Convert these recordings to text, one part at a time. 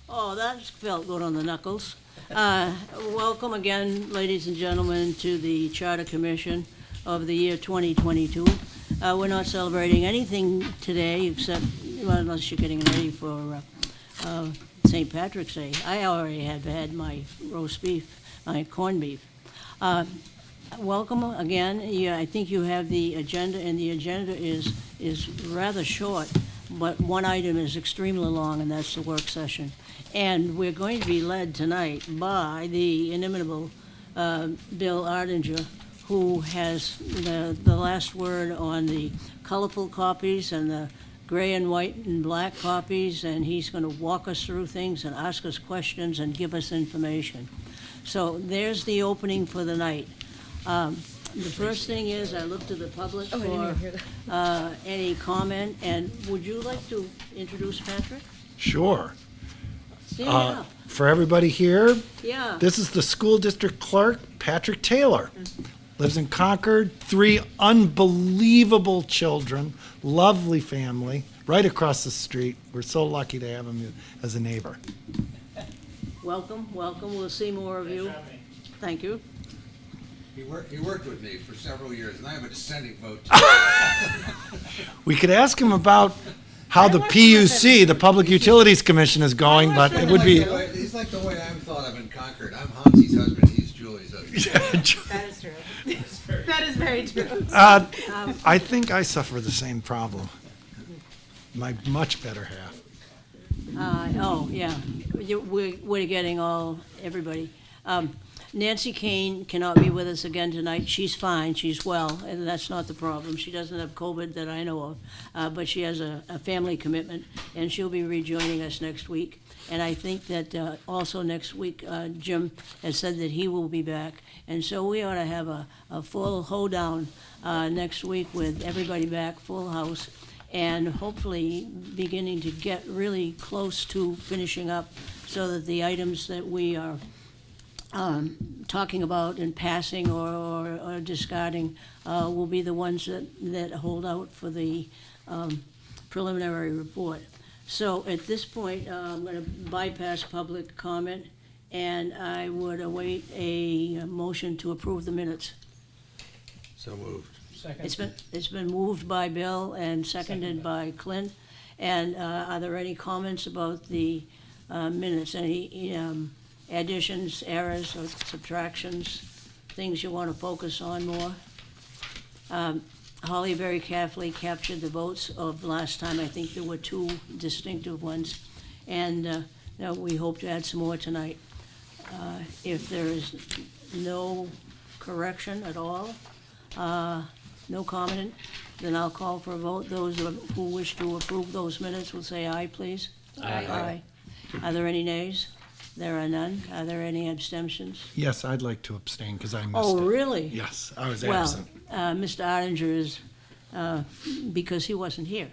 Oh, that felt good on the knuckles. Welcome again, ladies and gentlemen, to the Charter Commission of the year 2022. We're not celebrating anything today except, well, unless you're getting ready for St. Patrick's Day. I already have had my roast beef, my corned beef. Welcome again. Yeah, I think you have the agenda, and the agenda is rather short, but one item is extremely long, and that's the work session. And we're going to be led tonight by the inimitable Bill Ardinger, who has the last word on the colorful copies and the gray and white and black copies, and he's going to walk us through things and ask us questions and give us information. So there's the opening for the night. The first thing is, I look to the public for any comment, and would you like to introduce Patrick? Sure. Stand up. For everybody here, Yeah. this is the school district clerk, Patrick Taylor. Lives in Concord, 3 unbelievable children, lovely family, right across the street. We're so lucky to have him as a neighbor. Welcome, welcome. We'll see more of you. Thank you. He worked with me for several years, and I have a dissenting vote. We could ask him about how the PUC, the Public Utilities Commission, is going, but it would be. He's like the way I'm thought of in Concord. I'm Hansi's husband, he's Julie's husband. That is true. That is very true. I think I suffer the same problem. My much better half. Oh, yeah. We're getting everybody. Nancy Kane cannot be with us again tonight. She's fine, she's well, and that's not the problem. She doesn't have COVID that I know of, but she has a family commitment, and she'll be rejoining us next week. And I think that also next week, Jim has said that he will be back. And so we ought to have a full hoedown next week with everybody back, full house, and hopefully beginning to get really close to finishing up so that the items that we are talking about and passing or discarding will be the ones that hold out for the preliminary report. So at this point, I'm going to bypass public comment, and I would await a motion to approve the minutes. So moved. It's been moved by Bill and seconded by Clint. And are there any comments about the minutes? Any additions, errors, or subtractions, things you want to focus on more? Holly very carefully captured the votes of last time. I think there were 2 distinctive ones, and we hope to add some more tonight. If there is no correction at all, no comment, then I'll call for a vote. Those who wish to approve those minutes will say aye, please. Aye. Are there any nays? There are none. Are there any abstentions? Yes, I'd like to abstain because I missed Oh, it. really? Yes, I was Well, absent. Mr. Ottinger is, because he wasn't here.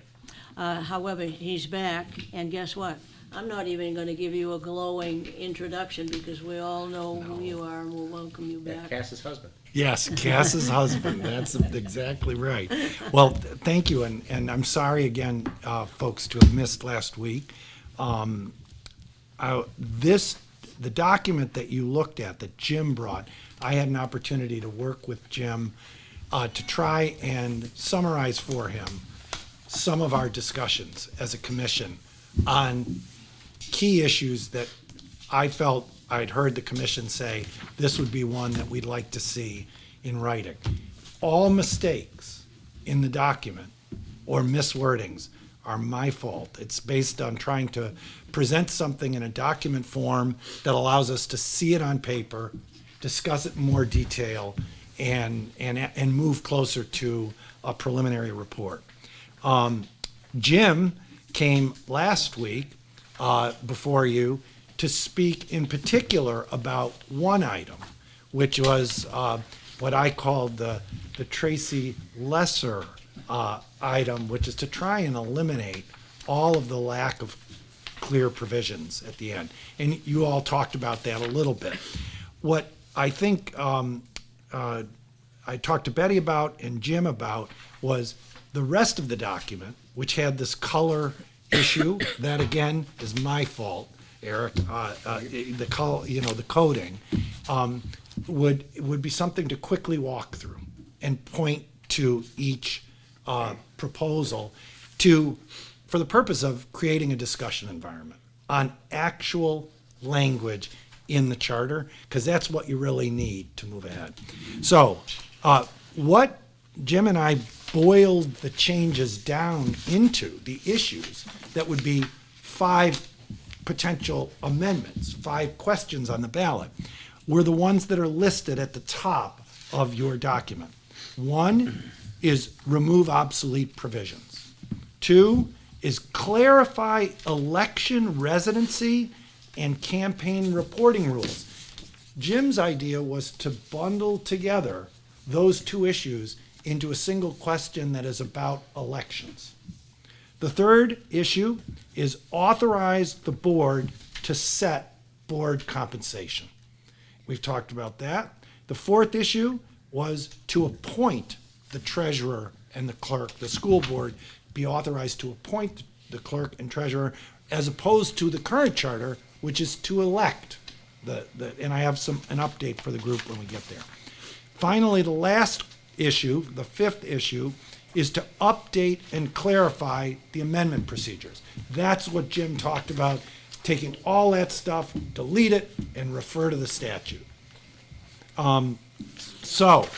However, he's back, and guess what? I'm not even going to give you a glowing introduction because we all know who you are and we'll welcome you back. Cass's husband. Yes, Cass's husband. That's exactly right. Well, thank you, and I'm sorry again, folks, to have missed last week. The document that you looked at, that Jim brought, I had an opportunity to work with Jim to try and summarize for him some of our discussions as a commission on key issues that I felt I'd heard the commission say this would be one that we'd like to see in writing. All mistakes in the document or miswordings are my fault. It's based on trying to present something in a document form that allows us to see it on paper, discuss it in more detail, and move closer to a preliminary report. Jim came last week before you to speak in particular about one item, which was what I called the Tracy Lesser item, which is to try and eliminate all of the lack of clear provisions at the end. And you all talked about that a little bit. What I think I talked to Betty about and Jim about was the rest of the document, which had this color issue, that again is my fault, Eric, the coding, would be something to quickly walk through and point to each proposal for the purpose of creating a discussion environment on actual language in the charter, because that's what you really need to move ahead. So, what Jim and I boiled the changes down into, the issues that would be 5 potential amendments, 5 questions on the ballot, were the ones that are listed at the top of your document. 1 is remove obsolete provisions. 2 is clarify election residency and campaign reporting rules. Jim's idea was to bundle together those 2 issues into a single question that is about elections. The 3rd issue is authorize the board to set board compensation. We've talked about that. The 4th issue was to appoint the treasurer and the clerk. The school board be authorized to appoint the clerk and treasurer, as opposed to the current charter, which is to elect and I have an update for the group when we get there. Finally, the last issue, the 5th issue, is to update and clarify the amendment procedures. That's what Jim talked about, taking all that stuff, delete it, and refer to the statute. So,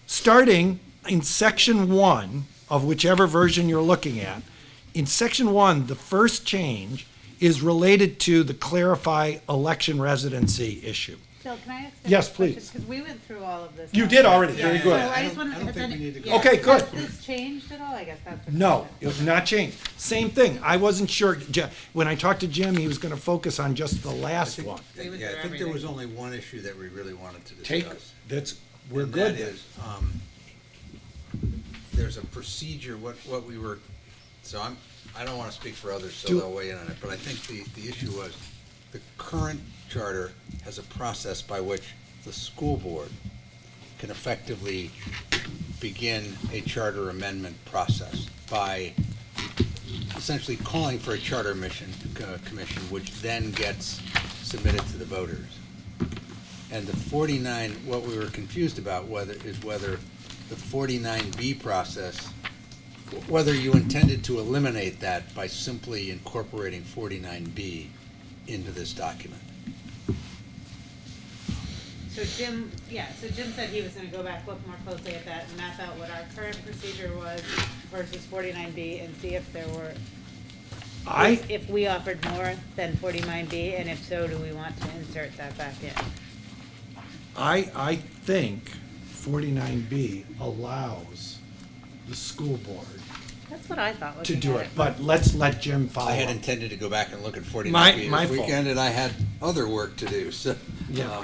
starting in section 1 of whichever version you're looking at, in section 1, the first change is related to the clarify election residency issue. Phil, can I ask a Yes, question? please. Because we went through all of this. You already. did already, very good. So I just I want don't to. think we need to go. Okay, good. Has this changed at all? I guess that's the No, question. it was not changed. Same thing. I wasn't sure. When I talked to Jim, he was going to focus on just the last one. We went Yeah, through I think there everything. was only one issue that we really wanted to Take, discuss. we're And good. that is, there's a procedure, what we were, I don't want to speak for others, so Do- they'll weigh in on it, but I think the issue was, the current charter has a process by which the school board can effectively begin a charter amendment process by essentially calling for a charter commission, which then gets submitted to the voters. And the 49, what we were confused about whether the 49B process, whether you intended to eliminate that by simply incorporating 49B into this document. So Jim said he was going to go back, look more closely at that, and map out what our current procedure was versus 49B, and see if there were, if we offered more than 49B, and if so, do we want to insert that back in? I think 49B allows the school board That's what I thought. to looking do at it, but let's let Jim follow I had up. intended to go back and look at 49B My this fault. weekend, and I had other work to do, so. Yeah.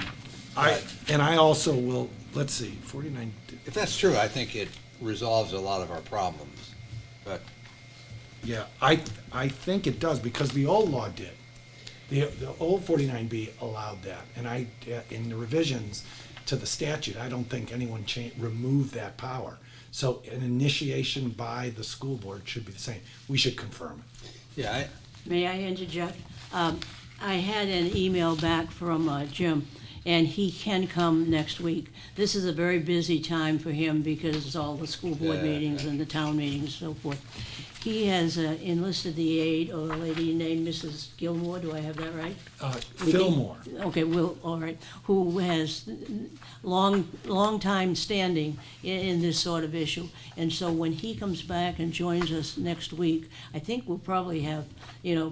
But I also will, let's see, 49, if that's true, I think it resolves a lot of our problems, but. yeah, I think it does, because the old law did. The old 49B allowed that, and in the revisions to the statute, I don't think anyone removed that power. So an initiation by the school board should be the same. We should confirm it. Yeah, May I interject? I had an email back from Jim, and he can come next week. This is a very busy time for him because it's all the school board Yeah. meetings and the town meetings and so forth. He has enlisted the aid of a lady named Mrs. Gilmore, do I have that right? Fillmore. Okay, all right, who has long time standing in this sort of issue. And so when he comes back and joins us next week, I think we'll probably have,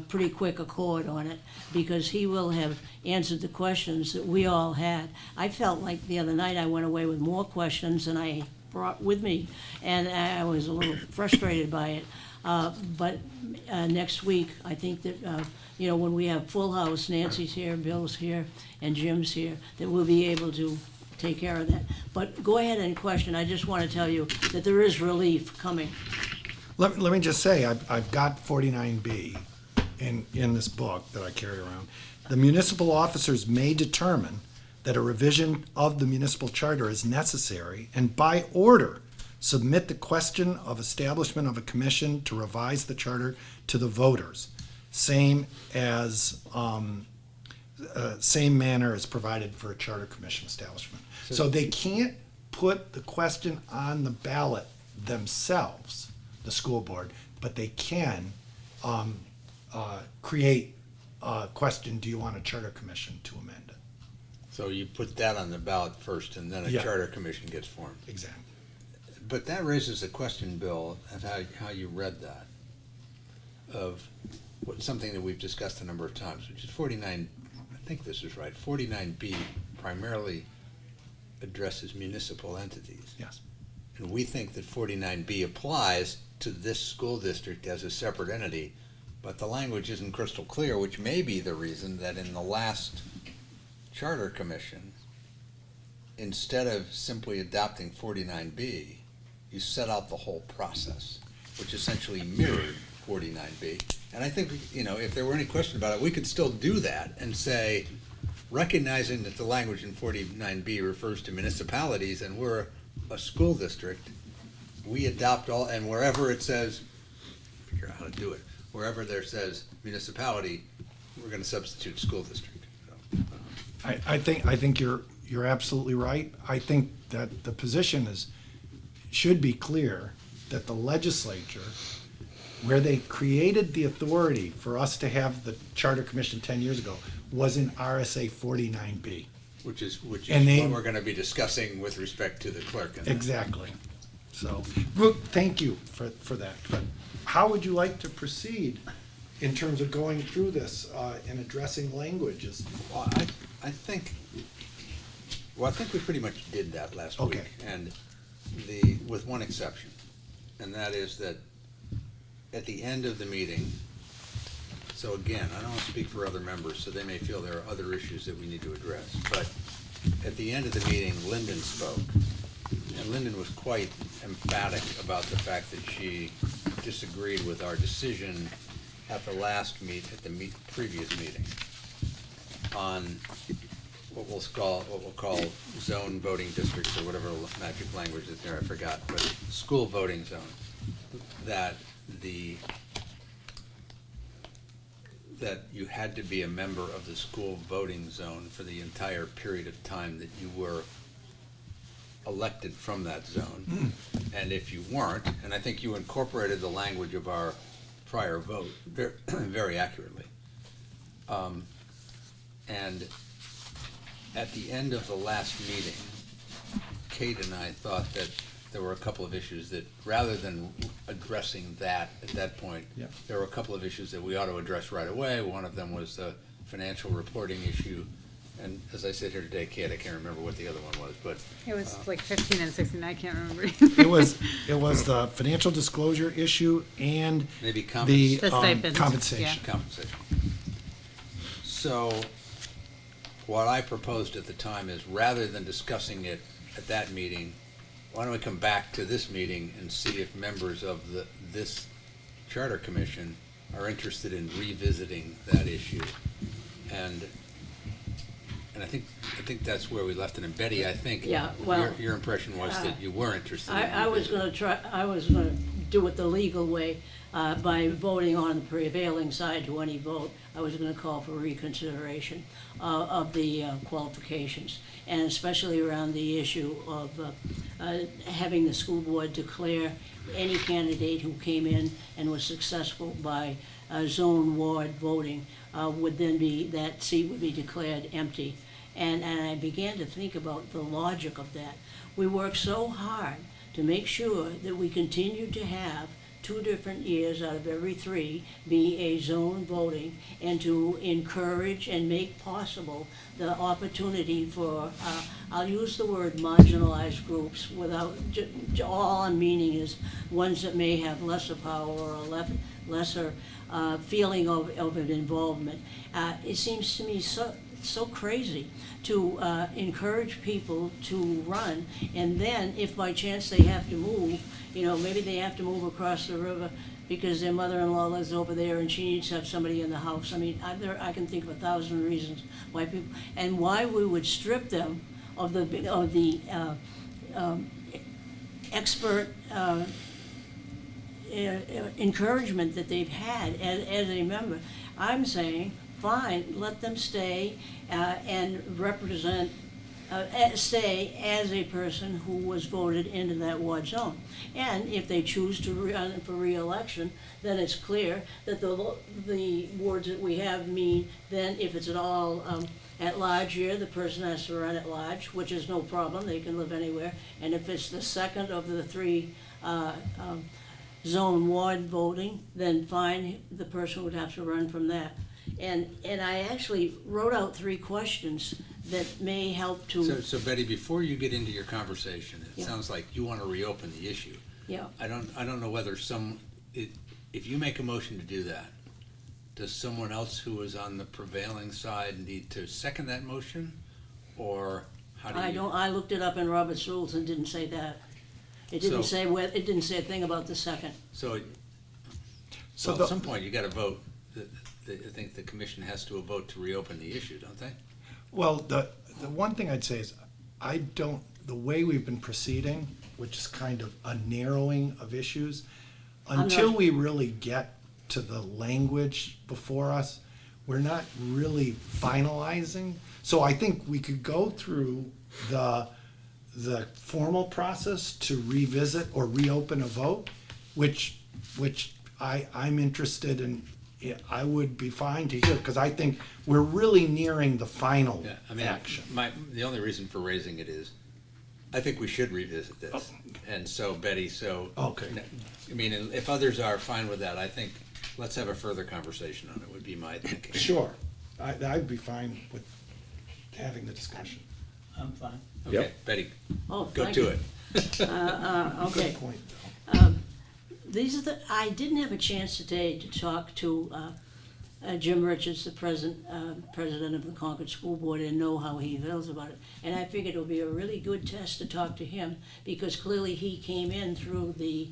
pretty quick accord on it, because he will have answered the questions that we all had. I felt like the other night I went away with more questions than I brought with me, and I was a little frustrated by it. But next week, I think that, when we have full house, Nancy's here, Bill's here, and Jim's here, that we'll be able to take care of that. But go ahead and question. I just want to tell you that there is relief coming. Let me just say, I've got 49B in this book that I carry around. The municipal officers may determine that a revision of the municipal charter is necessary, and by order, submit the question of establishment of a commission to revise the charter to the voters, same manner as provided for a charter commission establishment. So they can't put the question on the ballot themselves, the school board, but they can create a question, do you want a charter commission to amend it? So you put that on the ballot first, and then a Yeah. charter commission gets formed. Exactly. But that raises a question, Bill, of how you read that, of something that we've discussed a number of times, which is 49, I think this is right, 49B primarily addresses municipal entities. Yes. And we think that 49B applies to this school district as a separate entity, but the language isn't crystal clear, which may be the reason that in the last charter commission, instead of simply adopting 49B, you set out the whole process, which essentially mirrored 49B. And I think, if there were any question about it, we could still do that and say, recognizing that the language in 49B refers to municipalities and we're a school district, we adopt all, and wherever it says, figure out how to do it, wherever there says municipality, we're gonna substitute school district. So, I think you're absolutely right. I think that the position should be clear that the legislature, where they created the authority for us to have the charter commission 10 years ago, was in RSA 49B. Which is what we're gonna be discussing with respect to the clerk. And Exactly. So, well, thank you for that. But how would you like to proceed in terms of going through this and addressing languages? Well, I think we pretty much did that last week. Okay. And with one exception, and that is that at the end of the meeting, so again, I don't want to speak for other members, so they may feel there are other issues that we need to address, but at the end of the meeting, Lyndon spoke, and Lyndon was quite emphatic about the fact that she disagreed with our decision at the previous meeting on what we'll call zone voting districts, or whatever magic language is there, I forgot, but school voting zone, that you had to be a member of the school voting zone for the entire period of time that you were elected from that zone. And if you weren't, and I think you incorporated the language of our prior vote very accurately. And at the end of the last meeting, Kate and I thought that there were a couple of issues that, rather than addressing that at that point, Yep. there were a couple of issues that we ought to address right away. One of them was the financial reporting issue. And as I sit here today, Kate, I can't remember what the other one was, but It was like 15 and 16, I can't remember. It was the financial disclosure issue and maybe the The stipend, compensation. compensation. So what I proposed at the time is, rather than discussing it at that meeting, why don't we come back to this meeting and see if members of this charter commission are interested in revisiting that issue. And I think that's where we left it. And Betty, I think Yeah, well, your impression was that you were interested in I was gonna do it the legal way, by voting on the prevailing side to any vote. I was gonna call for reconsideration of the qualifications, and especially around the issue of having the school board declare any candidate who came in and was successful by zone ward voting that seat would be declared empty. And I began to think about the logic of that. We worked so hard to make sure that we continued to have 2 different years out of every 3 be a zone voting, and to encourage and make possible the opportunity for, I'll use the word marginalized groups without, all I'm meaning is ones that may have lesser power or a lesser feeling of an involvement. It seems to me so crazy to encourage people to run, and then if by chance they have to move, maybe they have to move across the river because their mother-in-law lives over there and she needs to have somebody in the house. I mean, I can think of 1,000 reasons why people, and why we would strip them of the expert encouragement that they've had as a member. I'm saying, fine, let them stay and represent, stay as a person who was voted into that ward zone. And if they choose to run for re-election, then it's clear that the wards that we have mean, then if it's at all at large year, the person has to run at large, which is no problem, they can live anywhere. And if it's the second of the three zone ward voting, then fine, the person would have to run from that. And I actually wrote out 3 questions that may help to. So Betty, before you get into your conversation, it Yeah. sounds like you want to reopen the issue. Yeah, I don't know whether if you make a motion to do that, does someone else who is on the prevailing side need to second that motion? Or how do you? I looked it up in Robert's rules and didn't say that. It didn't So- say it didn't say a thing about the second. So So at some point, you got to vote. I think the commission has to vote to reopen the issue, don't they? Well, the one thing I'd say is, the way we've been proceeding, which is kind of a narrowing of issues, until we really get to the language before us, we're not really finalizing. So I think we could go through the formal process to revisit or reopen a vote, which I'm interested in. I would be fine to hear, because I think we're really nearing the final Yeah, I mean, action. the only reason for raising it is, I think we should revisit this. And so Betty, Okay. I mean, if others are fine with that, I think let's have a further conversation on it, would be my thinking. Sure, I'd be fine with having the discussion. I'm fine. Okay, Betty, Oh, go thank to you. it. Okay. Good point, though. I didn't have a chance today to talk to Jim Richards, the president of the Concord School Board, and know how he feels about it. And I figured it would be a really good test to talk to him, because clearly he came in through the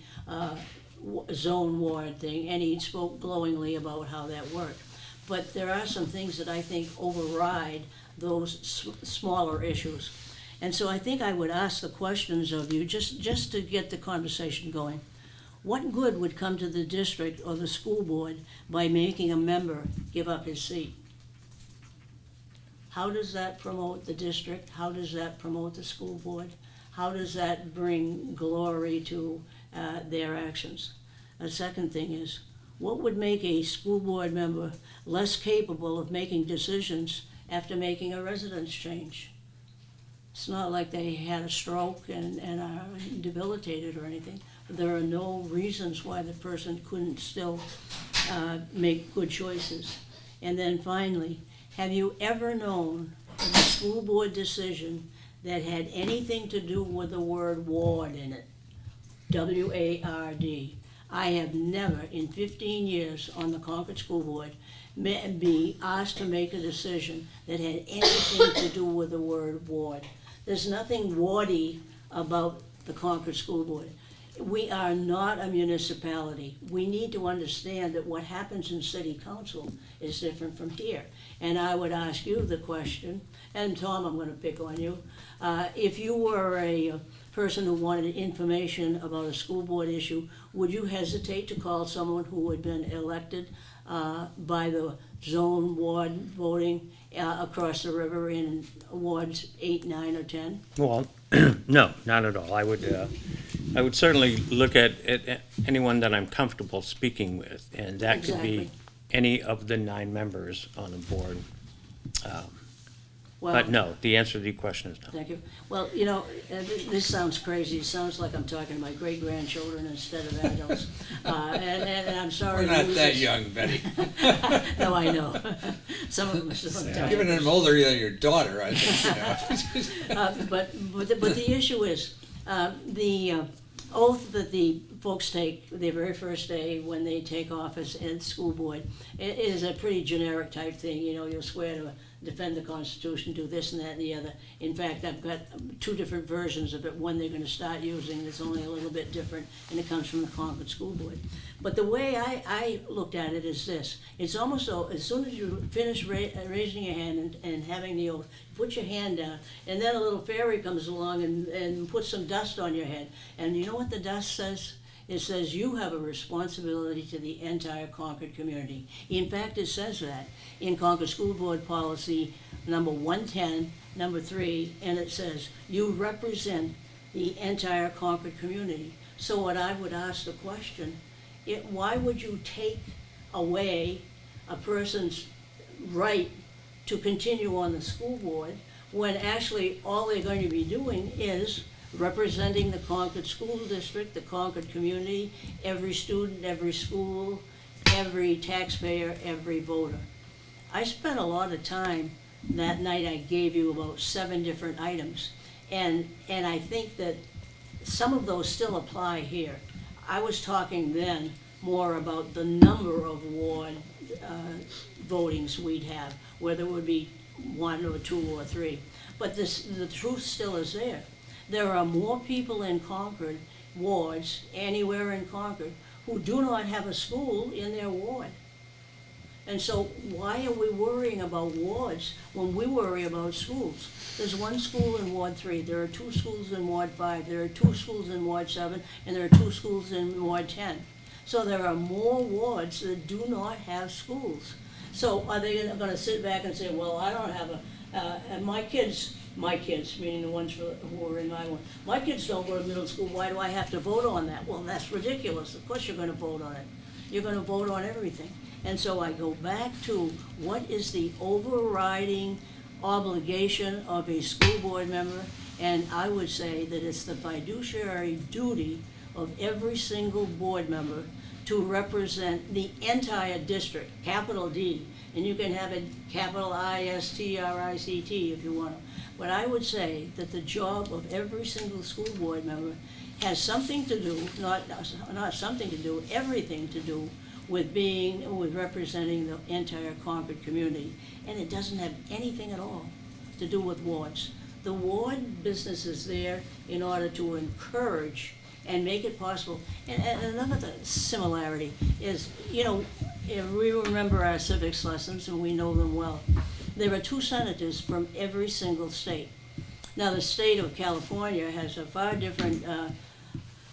zone ward thing, and he spoke glowingly about how that worked. But there are some things that I think override those smaller issues. And so I think I would ask the questions of you, just to get the conversation going. What good would come to the district or the school board by making a member give up his seat? How does that promote the district? How does that promote the school board? How does that bring glory to their actions? A second thing is, what would make a school board member less capable of making decisions after making a residence change? It's not like they had a stroke and are debilitated or anything. There are no reasons why the person couldn't still make good choices. And then finally, have you ever known of a school board decision that had anything to do with the word ward in it? W-A-R-D. I have never, in 15 years on the Concord School Board, been asked to make a decision that had anything to do with the word ward. There's nothing wardy about the Concord School Board. We are not a municipality. We need to understand that what happens in city council is different from here. And I would ask you the question, and Tom, I'm gonna pick on you. If you were a person who wanted information about a school board issue, would you hesitate to call someone who had been elected by the zone ward voting across the river in wards 8, 9, or 10? Well, no, not at all. I would certainly look at anyone that I'm comfortable speaking with, and that could be Exactly. any of the 9 members on the board. Well, But no, the answer to the question is no. thank you. Well, you know, this sounds crazy. It sounds like I'm talking to my great-grandchildren instead of adults. And I'm sorry. We're not to lose that this. young, Betty. No, I know. Some of them are still young. Even I'm older than your daughter, I think, you know. But the issue is, the oath that the folks take their very first day when they take office in school board. It is a pretty generic type thing, you know, you'll swear to defend the Constitution, do this and that and the other. In fact, I've got two different versions of it, one they're gonna start using that's only a little bit different, and it comes from the Concord School Board. But the way I looked at it is this, it's almost so, as soon as you finish raising your hand and having the oath, put your hand down, and then a little fairy comes along and puts some dust on your head. And you know what the dust says? It says you have a responsibility to the entire Concord community. In fact, it says that in Concord School Board Policy number 110, number 3, and it says you represent the entire Concord community. So what I would ask the question, why would you take away a person's right to continue on the school board when actually all they're going to be doing is representing the Concord School District, the Concord community, every student, every school, every taxpayer, every voter. I spent a lot of time that night. I gave you about 7 different items, and I think that some of those still apply here. I was talking then more about the number of ward votings we'd have, whether it would be 1 or 2 or 3. But the truth still is there. There are more people in Concord wards, anywhere in Concord, who do not have a school in their ward. And so why are we worrying about wards when we worry about schools? There's 1 school in Ward 3, there are 2 schools in Ward 5, there are 2 schools in Ward 7, and there are 2 schools in Ward 10. So there are more wards that do not have schools. So are they gonna sit back and say, well, I don't have and my kids, meaning the ones who are in my one, my kids don't go to middle school, why do I have to vote on that? Well, that's ridiculous, of course you're gonna vote on it. You're gonna vote on everything. And so I go back to what is the overriding obligation of a school board member, and I would say that it's the fiduciary duty of every single board member to represent the entire district, capital D, and you can have it capital I-S-T-R-I-C-T if you want to. But I would say that the job of every single school board member has something to do, not something to do, everything to do with representing the entire Concord community. And it doesn't have anything at all to do with wards. The ward business is there in order to encourage and make it possible. And another similarity is, you know, if we remember our civics lessons and we know them well, there are 2 senators from every single state. Now, the state of California has a far different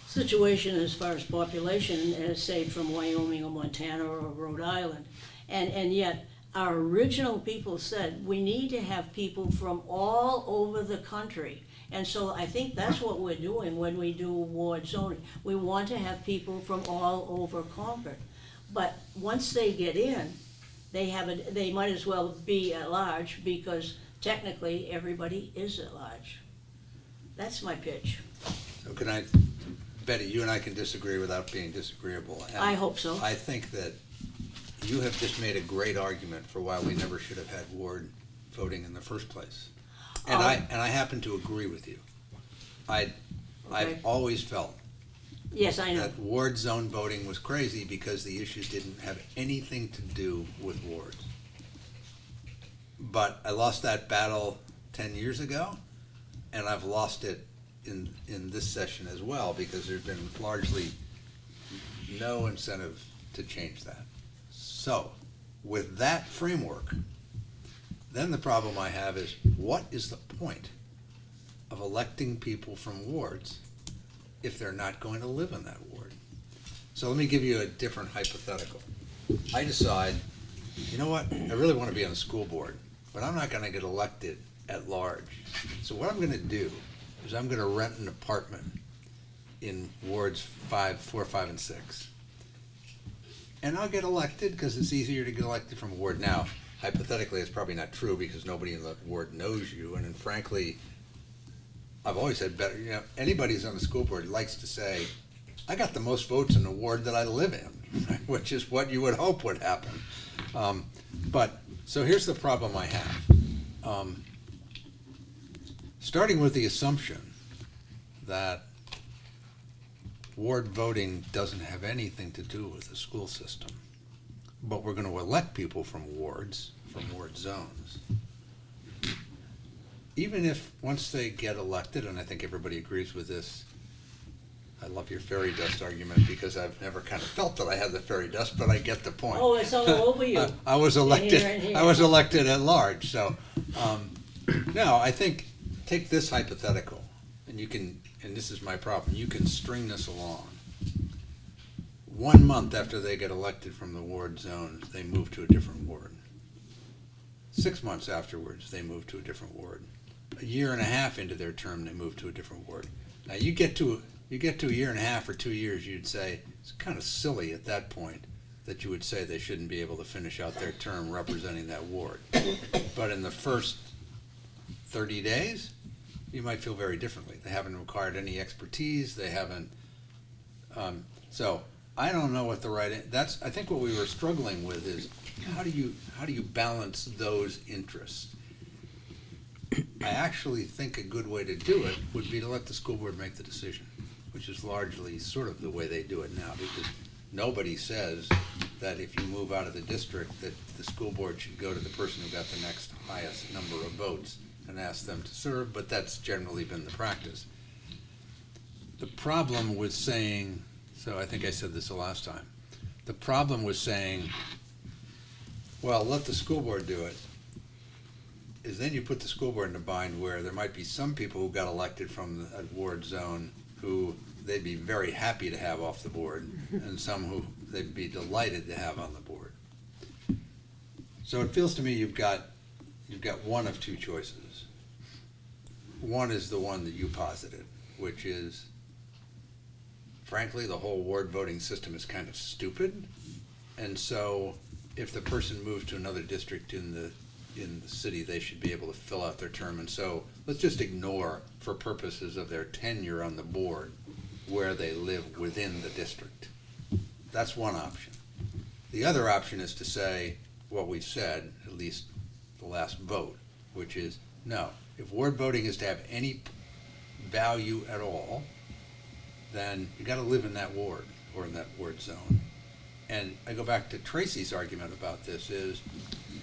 situation as far as population as, say, from Wyoming or Montana or Rhode Island. And yet, our original people said we need to have people from all over the country. And so I think that's what we're doing when we do ward zoning. We want to have people from all over Concord. But once they get in, they might as well be at large, because technically everybody is at large. That's my pitch. So Betty, you and I can disagree without being disagreeable. And I hope so. I think that you have just made a great argument for why we never should have had ward voting in the first place. And I happen to agree with you. I've always felt Yes, I know. that ward zone voting was crazy because the issues didn't have anything to do with wards. But I lost that battle 10 years ago, and I've lost it in this session as well, because there's been largely no incentive to change that. So, with that framework, then the problem I have is, what is the point of electing people from wards if they're not going to live in that ward? So let me give you a different hypothetical. I decide, you know what, I really want to be on the school board, but I'm not going to get elected at large. So what I'm going to do is I'm going to rent an apartment in wards 4, 5, and 6. And I'll get elected because it's easier to get elected from a ward. Now, hypothetically, it's probably not true because nobody in the ward knows you. And then frankly, I've always said better, you know, anybody who's on the school board likes to say, I got the most votes in the ward that I live in, right? Which is what you would hope would happen. So here's the problem I have. Starting with the assumption that ward voting doesn't have anything to do with the school system, but we're going to elect people from wards, from ward zones. Even if, once they get elected, and I think everybody agrees with this, I love your fairy dust argument because I've never kind of felt that I had the fairy dust, but I get the point. Oh, it's all over you. I was Here and elected, here. I was elected at large, so, no, I think, take this hypothetical, and you can, and this is my problem, you can string this along. 1 month after they get elected from the ward zones, they move to a different ward. 6 months afterwards, they move to a different ward. A year and a half into their term, they move to a different ward. Now, you get to a year and a half or 2 years, you'd say, it's kind of silly at that point that you would say they shouldn't be able to finish out their term representing that ward. But in the first 30 days, you might feel very differently. They haven't acquired any expertise, they haven't, so I don't know what the right, that's, I think what we were struggling with is, how do you balance those interests? I actually think a good way to do it would be to let the school board make the decision, which is largely sort of the way they do it now, because nobody says that if you move out of the district, that the school board should go to the person who got the next highest number of votes and ask them to serve, but that's generally been the practice. The problem with saying, so I think I said this the last time, the problem with saying, well, let the school board do it, is then you put the school board in a bind where there might be some people who got elected from a ward zone who they'd be very happy to have off the board, and some who they'd be delighted to have on the board. So it feels to me you've got one of two choices. One is the one that you posited, which is, frankly, the whole ward voting system is kind of stupid, and so if the person moves to another district in the city, they should be able to fill out their term, and so let's just ignore, for purposes of their tenure on the board, where they live within the district. That's one option. The other option is to say what we've said, at least the last vote, which is, no, if ward voting is to have any value at all, then you gotta live in that ward, or in that ward zone. And I go back to Tracy's argument about this is,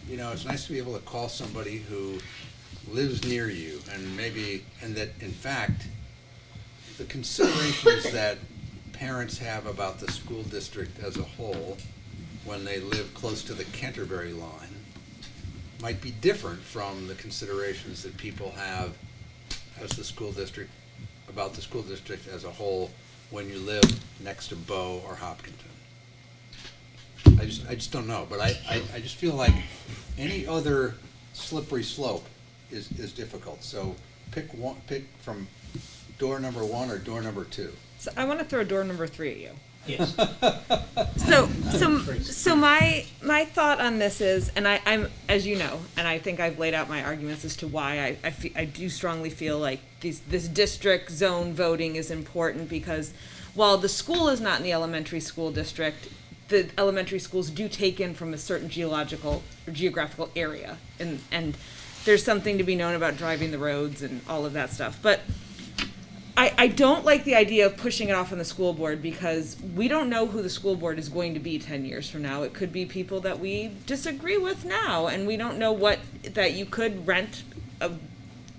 you know, it's nice to be able to call somebody who lives near you, and that in fact, the considerations that parents have about the school district as a whole when they live close to the Canterbury line might be different from the considerations that people have as the school district, about the school district as a whole when you live next to Bow or Hopkinton. I just don't know, but I just feel like any other slippery slope is difficult. So pick from door number 1 or door number 2. So I want to throw door number 3 at you. Yes. So my thought on this is, and I'm, as you know, and I think I've laid out my arguments as to why I do strongly feel like this district zone voting is important, because while the school is not in the elementary school district, the elementary schools do take in from a certain geographical area, and there's something to be known about driving the roads and all of that stuff. But I don't like the idea of pushing it off on the school board, because we don't know who the school board is going to be 10 years from now. It could be people that we disagree with now, and we don't know that you could rent,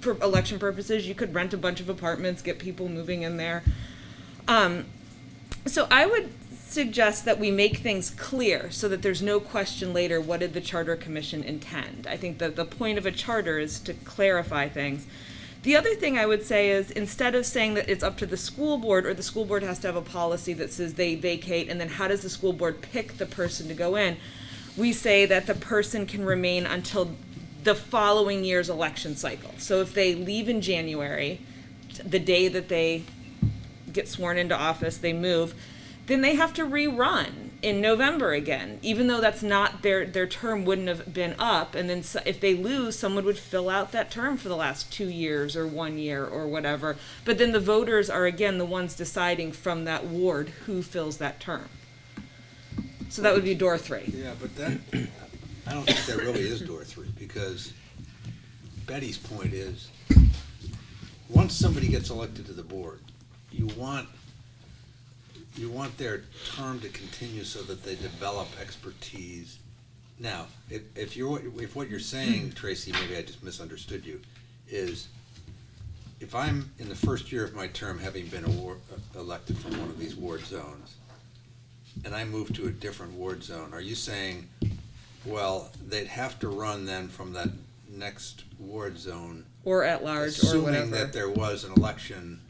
for election purposes, you could rent a bunch of apartments, get people moving in there. So I would suggest that we make things clear so that there's no question later, what did the Charter Commission intend? I think that the point of a charter is to clarify things. The other thing I would say is, instead of saying that it's up to the school board, or the school board has to have a policy that says they vacate, and then how does the school board pick the person to go in, we say that the person can remain until the following year's election cycle. So if they leave in January, the day that they get sworn into office, they move, then they have to rerun in November again, even though that's not their term wouldn't have been up. And then if they lose, someone would fill out that term for the last 2 years or 1 year or whatever. But then the voters are again the ones deciding from that ward who fills that term. So that would be door 3. Yeah, but that, I don't think that really is door 3, because Betty's point is, once somebody gets elected to the board, you want you want their term to continue so that they develop expertise. Now, if what you're saying, Tracy, maybe I just misunderstood you, is if I'm in the first year of my term, having been elected from one of these ward zones, and I move to a different ward zone, are you saying, well, they'd have to run then from that next ward zone, Or at large, or assuming whatever. that there was an election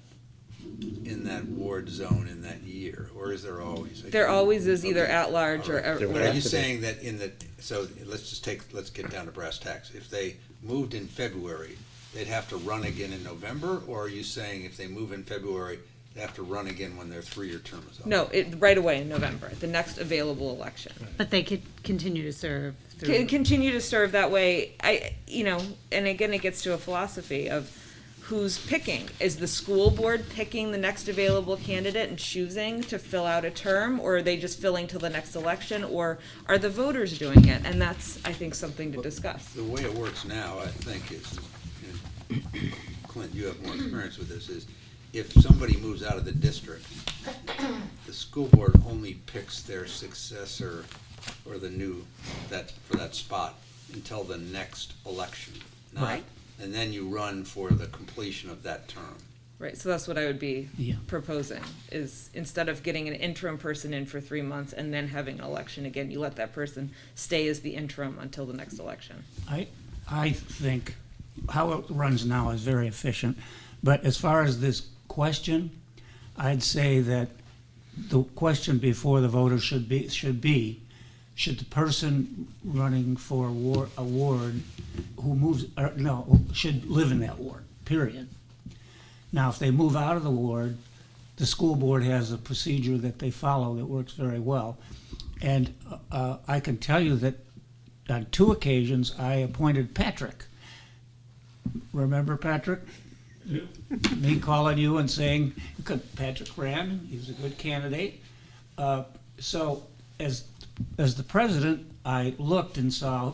in that ward zone in that year, or is there always? There always is either Okay. at large or All right. at There would But are have you to be. saying that so let's get down to brass tacks. If they moved in February, they'd have to run again in November, or are you saying if they move in February, they have to run again when their 3-year term is up? No, right away in November, the next available election. But they could continue to serve Continue to serve that way. And again, it gets to a philosophy of who's picking. Is the school board picking the next available candidate and choosing to fill out a term, or are they just filling till the next election, or are the voters doing it? And that's, I think, something to discuss. The way it works now, I think, is, and Clint, you have more experience with this, is if somebody moves out of the district, the school board only picks their successor or the new, for that spot until the next election. Right. And then you run for the completion of that term. Right, so that's what I would be Yeah. proposing, is instead of getting an interim person in for 3 months and then having an election again, you let that person stay as the interim until the next election. I think how it runs now is very efficient, but as far as this question, I'd say that the question before the voter should be, should the person running for a ward who moves, or no, should live in that ward, period. Now, if they move out of the ward, the school board has a procedure that they follow that works very well. And I can tell you that on 2 occasions, I appointed Patrick. Remember Patrick? Me calling you and saying, Patrick ran, he was a good candidate. So as the president, I looked and saw,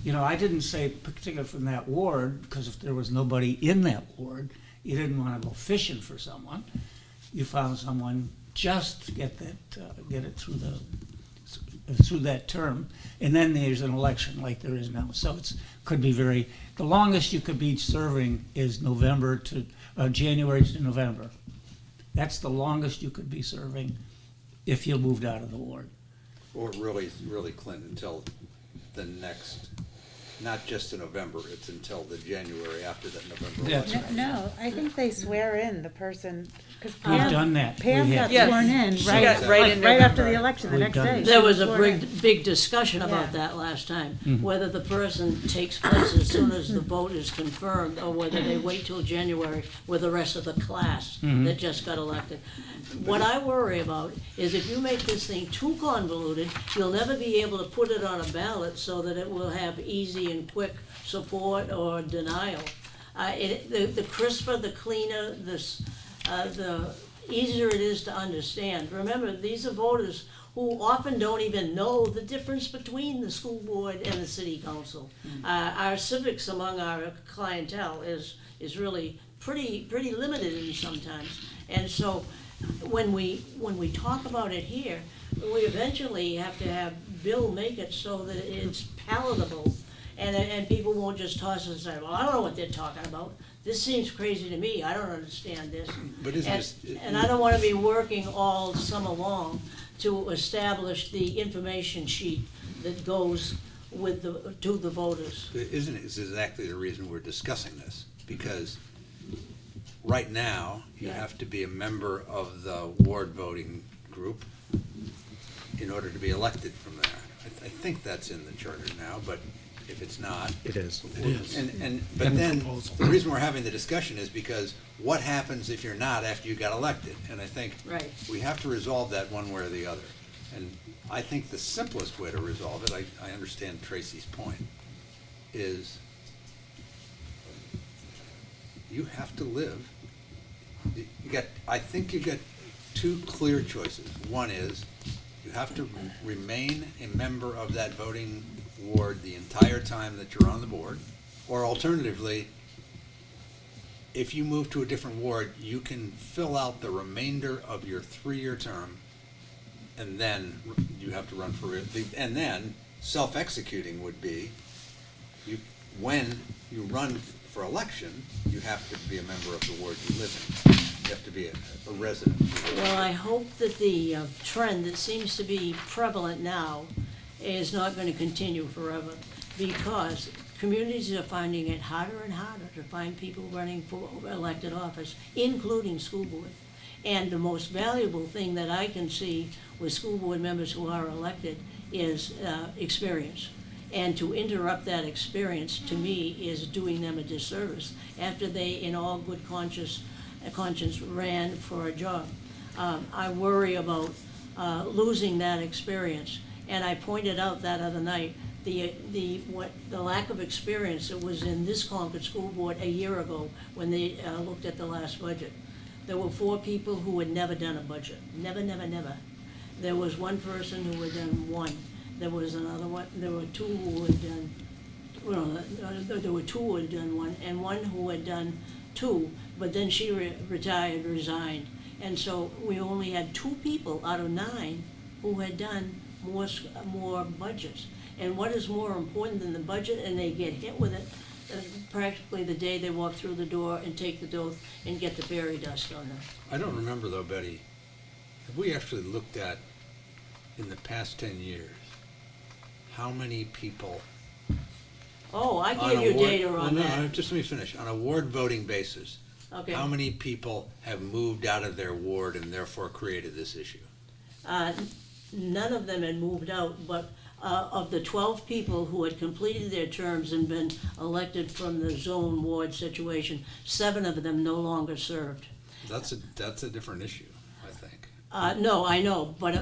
I didn't say particular from that ward, because if there was nobody in that ward, you didn't want to go fishing for someone. You found someone just to get it through that term, and then there's an election like there is now. So could be the longest you could be serving is January to November. That's the longest you could be serving if you moved out of the ward. Or really, Clint, until the next, not just in November, it's until the January after that November That's election. No, I think they swear in the person, because We've done that. Pam We got have. Yes. sworn in She right, got right in right after November. the election, the We've next done day. that. There she was a sworn in. big discussion about Yeah. that last time, whether the person takes place as soon as the vote is confirmed, or whether they wait till January with the rest of the class that just got elected. What I worry about is if you make this thing too convoluted, you'll never be able to put it on a ballot so that it will have easy and quick support or denial. The crisper, the cleaner, the easier it is to understand. Remember, these are voters who often don't even know the difference between the school board and the city council. Our civics among our clientele is really pretty limited in sometimes. And so when we talk about it here, we eventually have to have Bill make it so that it's palatable, and people won't just toss it and say, well, I don't know what they're talking about. This seems crazy to me, I don't understand this. But isn't And- this- And I don't wanna be working all summer long to establish the information sheet that goes to the voters. Isn't it, is exactly the reason we're discussing this, because right now, you Yeah. have to be a member of the ward voting group in order to be elected from there. I think that's in the charter now, but if it's not. It is. But In the then, proposal. the reason we're having the discussion is because what happens if you're not after you got elected? And I think Right. we have to resolve that one way or the other. And I think the simplest way to resolve it, I understand Tracy's point, is you have to live. I think you got 2 clear choices. One is you have to remain a member of that voting ward the entire time that you're on the board, or alternatively, if you move to a different ward, you can fill out the remainder of your 3-year term, and then you have to run for it. And then self-executing would be, when you run for election, you have to be a member of the ward you live in. You have to be a resident. Well, I hope that the trend that seems to be prevalent now is not going to continue forever, because communities are finding it harder and harder to find people running for elected office, including school board. And the most valuable thing that I can see with school board members who are elected is experience. And to interrupt that experience, to me, is doing them a disservice after they, in all good conscience, ran for a job. I worry about losing that experience. And I pointed out that other night, the lack of experience that was in this Concord School Board a year ago when they looked at the last budget. There were 4 people who had never done a budget. Never, never, never. There was one person who had done 1. There was another one, there were 2 who had done, there were 2 who had done 1, and 1 who had done 2, but then she resigned. And so we only had 2 people out of 9 who had done more budgets. And what is more important than the budget, and they get hit with it practically the day they walk through the door and take the oath and get the fairy dust on them. I don't remember though, Betty, have we actually looked at, in the past 10 years, how many people Oh, I on gave a you ward- data well, on no, that. just let me finish. On a ward voting basis, Okay. how many people have moved out of their ward and therefore created this issue? None of them had moved out, but of the 12 people who had completed their terms and been elected from the zone ward situation, 7 of them no longer served. That's a different issue, I think. No, I know, but,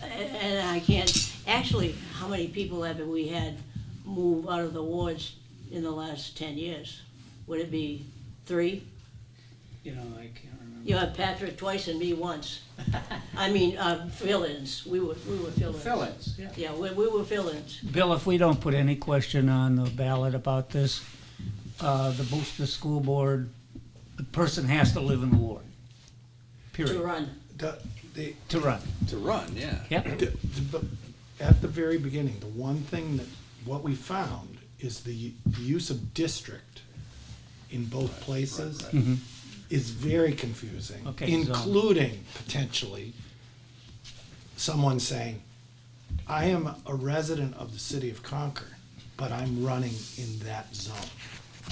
and I can't, actually, how many people have we had move out of the wards in the last 10 years? Would it be 3? You know, I can't remember. You have Patrick twice and me once. I mean, fill-ins, we were fill-ins. Fill-ins, yeah. Yeah, we were fill-ins. Bill, if we don't put any question on the ballot about this, the school board, the person has to live in the ward. To Period. run. To run. To run, yeah. Yep. But at the very beginning, the one thing what we found is the use of district in both places is very confusing, Okay, including potentially someone saying, I am a resident of the city of Concord, but I'm running in that zone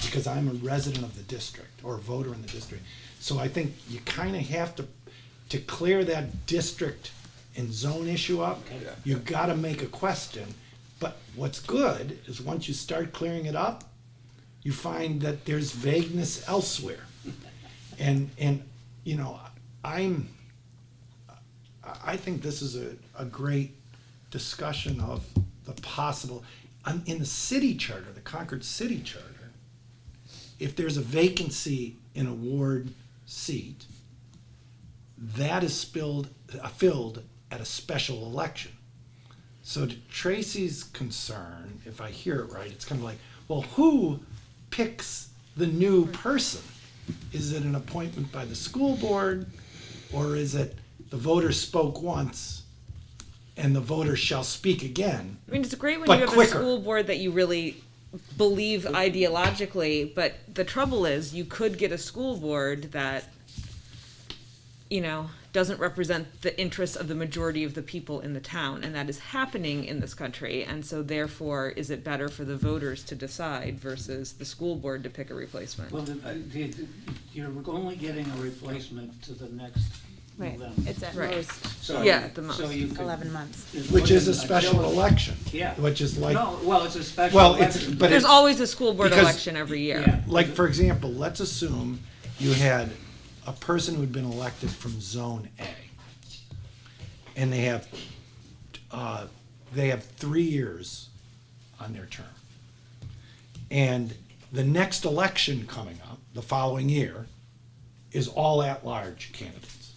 because I'm a resident of the district or a voter in the district. So I think you kind of have to clear that district and zone issue up, you've got to make a question. But what's good is once you start clearing it up, you find that there's vagueness elsewhere. And you know, I think this is a great discussion of the possible, in the city charter, the Concord City Charter, if there's a vacancy in a ward seat, that is filled at a special election. So to Tracy's concern, if I hear it right, it's kind of like, well, who picks the new person? Is it an appointment by the school board, or is it the voters spoke once and the voters shall speak again? I mean, it's great when But you have quicker. a school board that you really believe ideologically, but the trouble is you could get a school board that, you know, doesn't represent the interests of the majority of the people in the town, and that is happening in this country. And so therefore, is it better for the voters to decide versus the school board to pick a replacement? Well, you're only getting a replacement to the next Right, November. it's at Right. most So- Yeah, at the most. So you could. 11 months. Which is a special election. Yeah. Which is like, No, well, it's a special well, it's, election. but There's it's, always a school board because- election every year. Yeah. like, for example, let's assume you had a person who'd been elected from Zone A. And they have 3 years on their term. And the next election coming up, the following year, is all at-large candidates.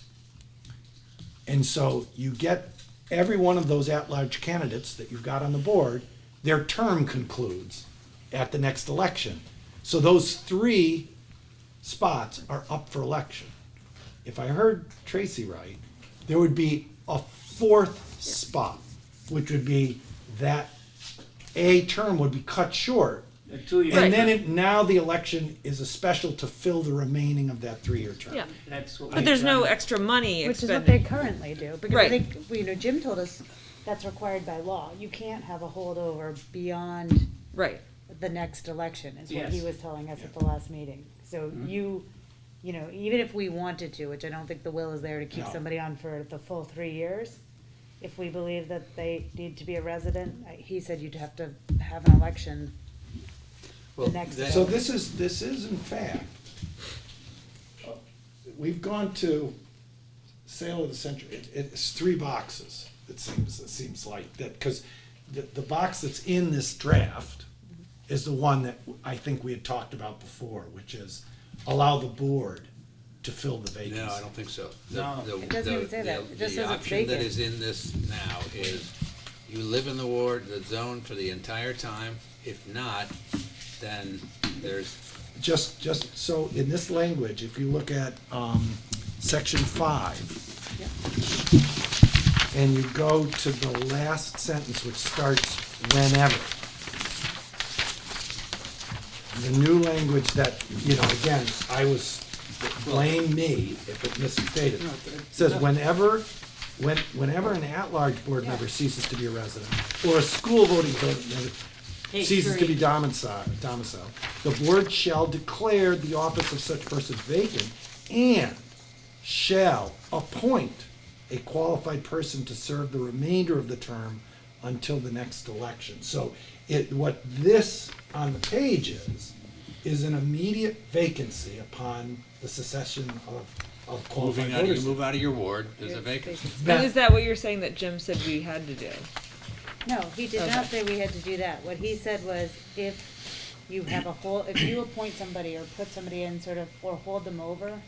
And so you get every one of those at-large candidates that you've got on the board, their term concludes at the next election. So those 3 spots are up for election. If I heard Tracy right, there would be a fourth spot, which would be that a term would be cut short. And then now the election is a special to fill the remaining of that 3-year term. Yeah. That's what But there's no extra money Which is what they expended. currently do, because I Right. think, Jim told us that's required by law. You can't have a holdover beyond Right. the next election, is what he Yes. was telling us at the last meeting. So even if we wanted to, which I don't think the will is there to keep No. somebody on for the full 3 years, if we believe that they need to be a resident, he said you'd have to have an election the Well, next. that- So this is in fact, we've gone to sale of the century, it's 3 boxes, it seems like, that, because the box that's in this draft is the one that I think we had talked about before, which is allow the board to fill the vacancy. No, I don't think so. No. It doesn't even say that. It just says it's The option that vacant. is in this now is you live in the ward, the zone for the entire time. If not, then there's, Just so, in this language, if you look at, section 5, and you go to the last sentence, which starts whenever. The new language that, again, blame me if it misstated. Says whenever an at-large board member ceases to be a resident, or a school voting member ceases to be domiciled, the board shall declare the office of such person vacant and shall appoint a qualified person to serve the remainder of the term until the next election. So what this on the page is an immediate vacancy upon the cessation of qualified you voters. move out of your ward, there's a vacancy. And is that what you're saying that Jim said we had to do? No, he did not Okay. say we had to do that. What he said was if you have if you appoint somebody or put somebody in or hold them over,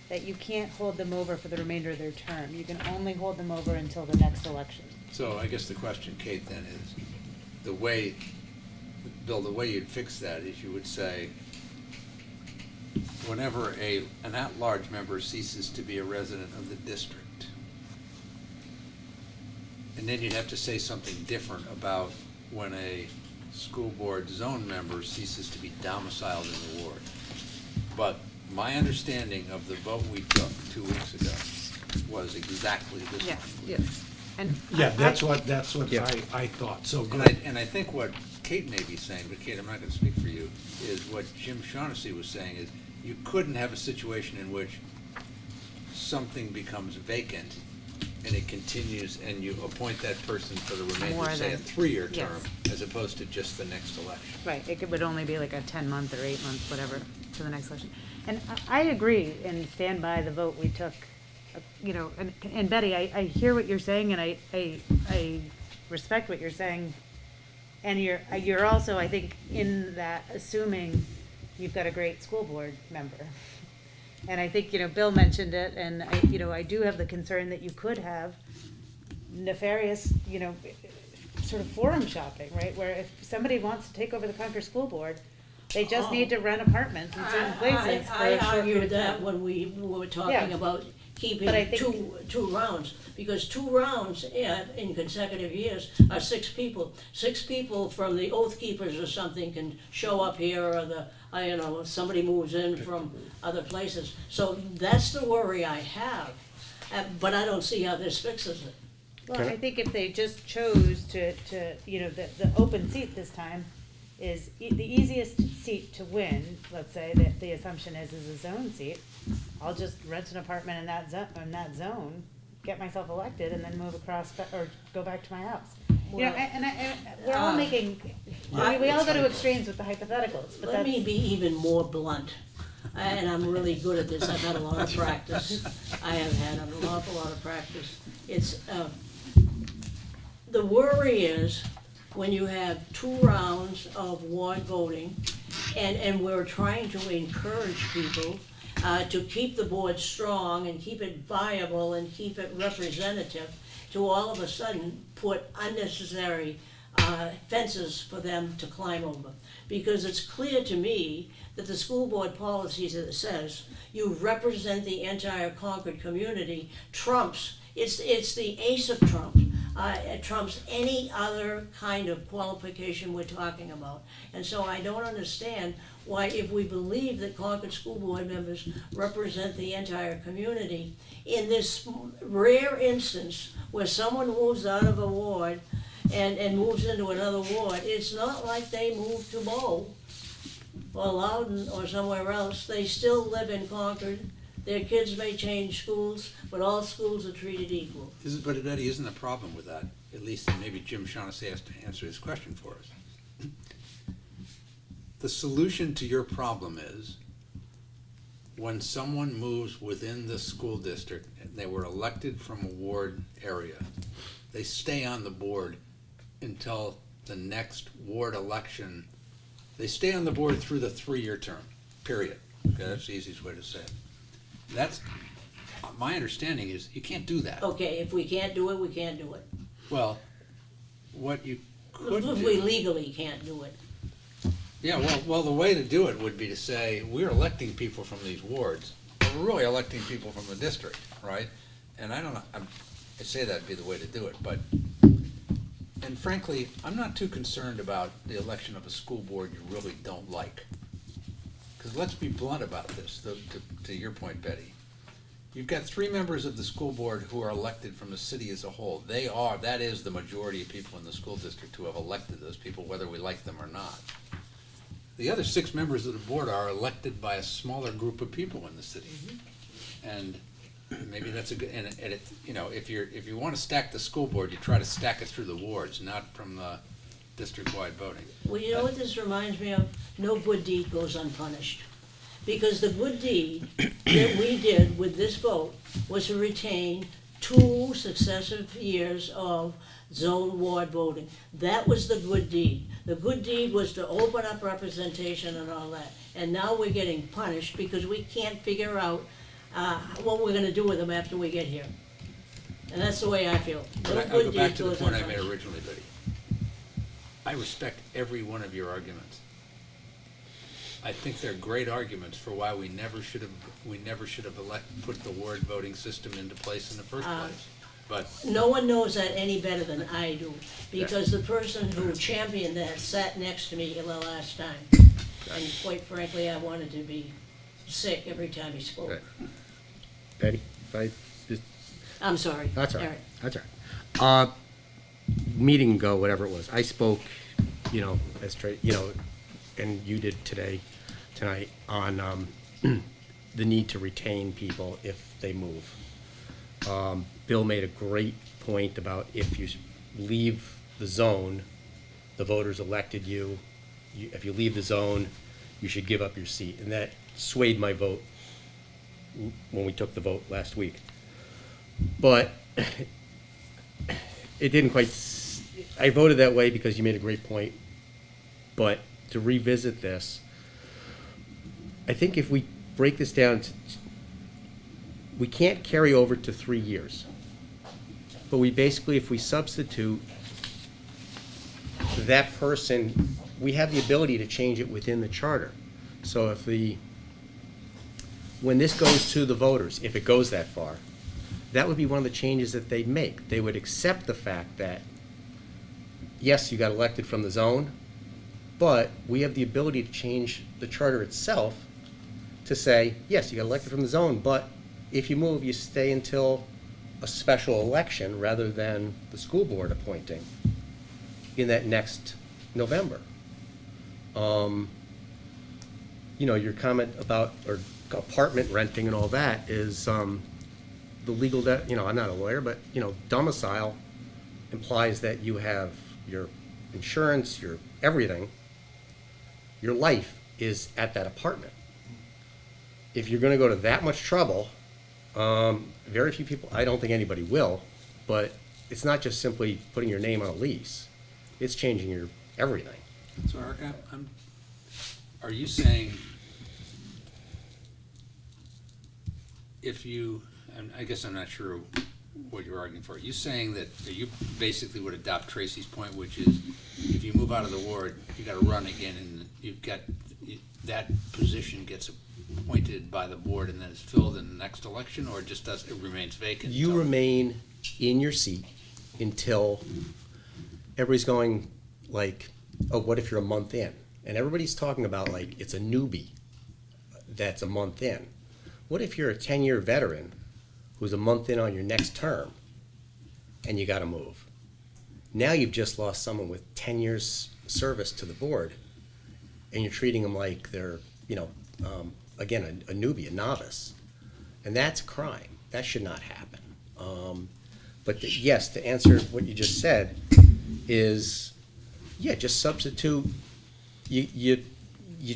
that you can't hold them over for the remainder of their term. You can only hold them over until the next election. So I guess the question, Kate, then is, Bill, the way you'd fix that is you would say, whenever an at-large member ceases to be a resident of the district. And then you'd have to say something different about when a school board zone member ceases to be domiciled in the ward. But my understanding of the vote we took 2 weeks ago was exactly this Yes, one. yes. And Yeah, I- that's what Yeah. I thought, so And good. I think what Kate may be saying, but Kate, I'm not gonna speak for you, is what Jim Shaughnessy was saying is you couldn't have a situation in which something becomes vacant and it continues and you appoint that person for the remainder More of, say, a than- 3-year yes. term, as opposed to just the next election. Right, would only be like a 10-month or 8-month, whatever, to the next election. And I agree and stand by the vote we took, and Betty, I hear what you're saying and I respect what you're saying. And you're also, I think, in that assuming you've got a great school board member. And I think, Bill mentioned it, and I do have the concern that you could have nefarious, sort of forum shopping, right? Where if somebody wants to take over the Concord School Board, they just need to rent apartments in certain places for I a short period argued of that time. when we were Yeah. talking about keeping But I think- two rounds, because 2 rounds in consecutive years are 6 people. 6 people from the Oath Keepers or something can show up here, or somebody moves in from other places. So that's the worry I have, but I don't see how this fixes it. Well, I think if they just chose to the open seat this time is the easiest seat to win, let's say, that the assumption is a zone seat. I'll just rent an apartment in that zone, get myself elected, and then move across, or go back to my house. Well, We're all making, we all go to extremes with the hypotheticals, but Let me that's, be even more blunt, and I'm really good at this, I've had a lot of practice. I have had an awful lot of practice. It's, the worry is when you have 2 rounds of ward voting, and we're trying to encourage people to keep the board strong and keep it viable and keep it representative, to all of a sudden put unnecessary fences for them to climb over. Because it's clear to me that the school board policy that says you represent the entire Concord community trumps, it's the ace of trumps. It trumps any other kind of qualification we're talking about. And so I don't understand why, if we believe that Concord school board members represent the entire community, in this rare instance where someone moves out of a ward and moves into another ward, it's not like they moved to Bow or Loudon or somewhere else. They still live in Concord. Their kids may change schools, but all schools are treated equal. But Eddie, isn't the problem with that, at least maybe Jim Shaughnessy has to answer this question for us. The solution to your problem is when someone moves within the school district and they were elected from a ward area, they stay on the board until the next ward election. They stay on the board through the 3-year term, period. Okay, that's the easiest way to say it. That's, my understanding is you can't do that. Okay, if we can't do it, we can't do it. Well, what you could If we do, legally can't do it. yeah, well, the way to do it would be to say, we're electing people from these wards, but we're really electing people from the district, right? And I don't know, I say that'd be the way to do it, but, and frankly, I'm not too concerned about the election of a school board you really don't like. Because let's be blunt about this, to your point, Betty. You've got 3 members of the school board who are elected from the city as a whole. That is the majority of people in the school district who have elected those people, whether we like them or not. The other 6 members of the board are elected by a smaller group of people in the city. And maybe that's a good, and it, you know, if you want to stack the school board, you try to stack it through the wards, not from the district-wide voting. Well, you know what this reminds me of? No good deed goes unpunished. Because the good deed that we did with this vote was to retain 2 successive years of zone ward voting. That was the good deed. The good deed was to open up representation and all that. And now we're getting punished because we can't figure out what we're gonna do with them after we get here. And that's the way I feel. No But I'll good go back deed to the goes point I made unpunished. originally, Betty. I respect every one of your arguments. I think they're great arguments for why we never should have put the ward voting system into place in the first place. But No one knows that any better than I do, because the person who championed that sat next to me the last time. And quite frankly, I wanted to be sick every time he spoke. Right. Betty, if I just, I'm sorry. that's all right, Eric. that's all right. Meeting ago, whatever it was, I spoke, as and you did tonight, on the need to retain people if they move. Bill made a great point about if you leave the zone, the voters elected you, if you leave the zone, you should give up your seat. And that swayed my vote when we took the vote last week. But it didn't quite, I voted that way because you made a great point. But to revisit this, I think if we break this down, we can't carry over to 3 years. But we basically, if we substitute that person, we have the ability to change it within the charter. So when this goes to the voters, if it goes that far, that would be one of the changes that they'd make. They would accept the fact that, yes, you got elected from the zone, but we have the ability to change the charter itself to say, yes, you got elected from the zone, but if you move, you stay until a special election rather than the school board appointing in that next November. Your comment about apartment renting and all that is the legal, I'm not a lawyer, but, domicile implies that you have your insurance, your everything, your life is at that apartment. If you're gonna go to that much trouble, very few people, I don't think anybody will, but it's not just simply putting your name on a lease. It's changing your everything. So, Eric, are you saying and I guess I'm not sure what you're arguing for. Are you saying that you basically would adopt Tracy's point, which is if you move out of the ward, you gotta run again, and that position gets appointed by the board and then is filled in the next election, or it remains vacant? You until- remain in your seat until everybody's going like, oh, what if you're a month in? And everybody's talking about like, it's a newbie that's a month in. What if you're a 10-year veteran who's a month in on your next term and you gotta move? Now you've just lost someone with 10 years service to the board, and you're treating them like they're, again, a newbie, a novice. And that's a crime. That should not happen. Yes, to answer what you just said is, yeah, just substitute, you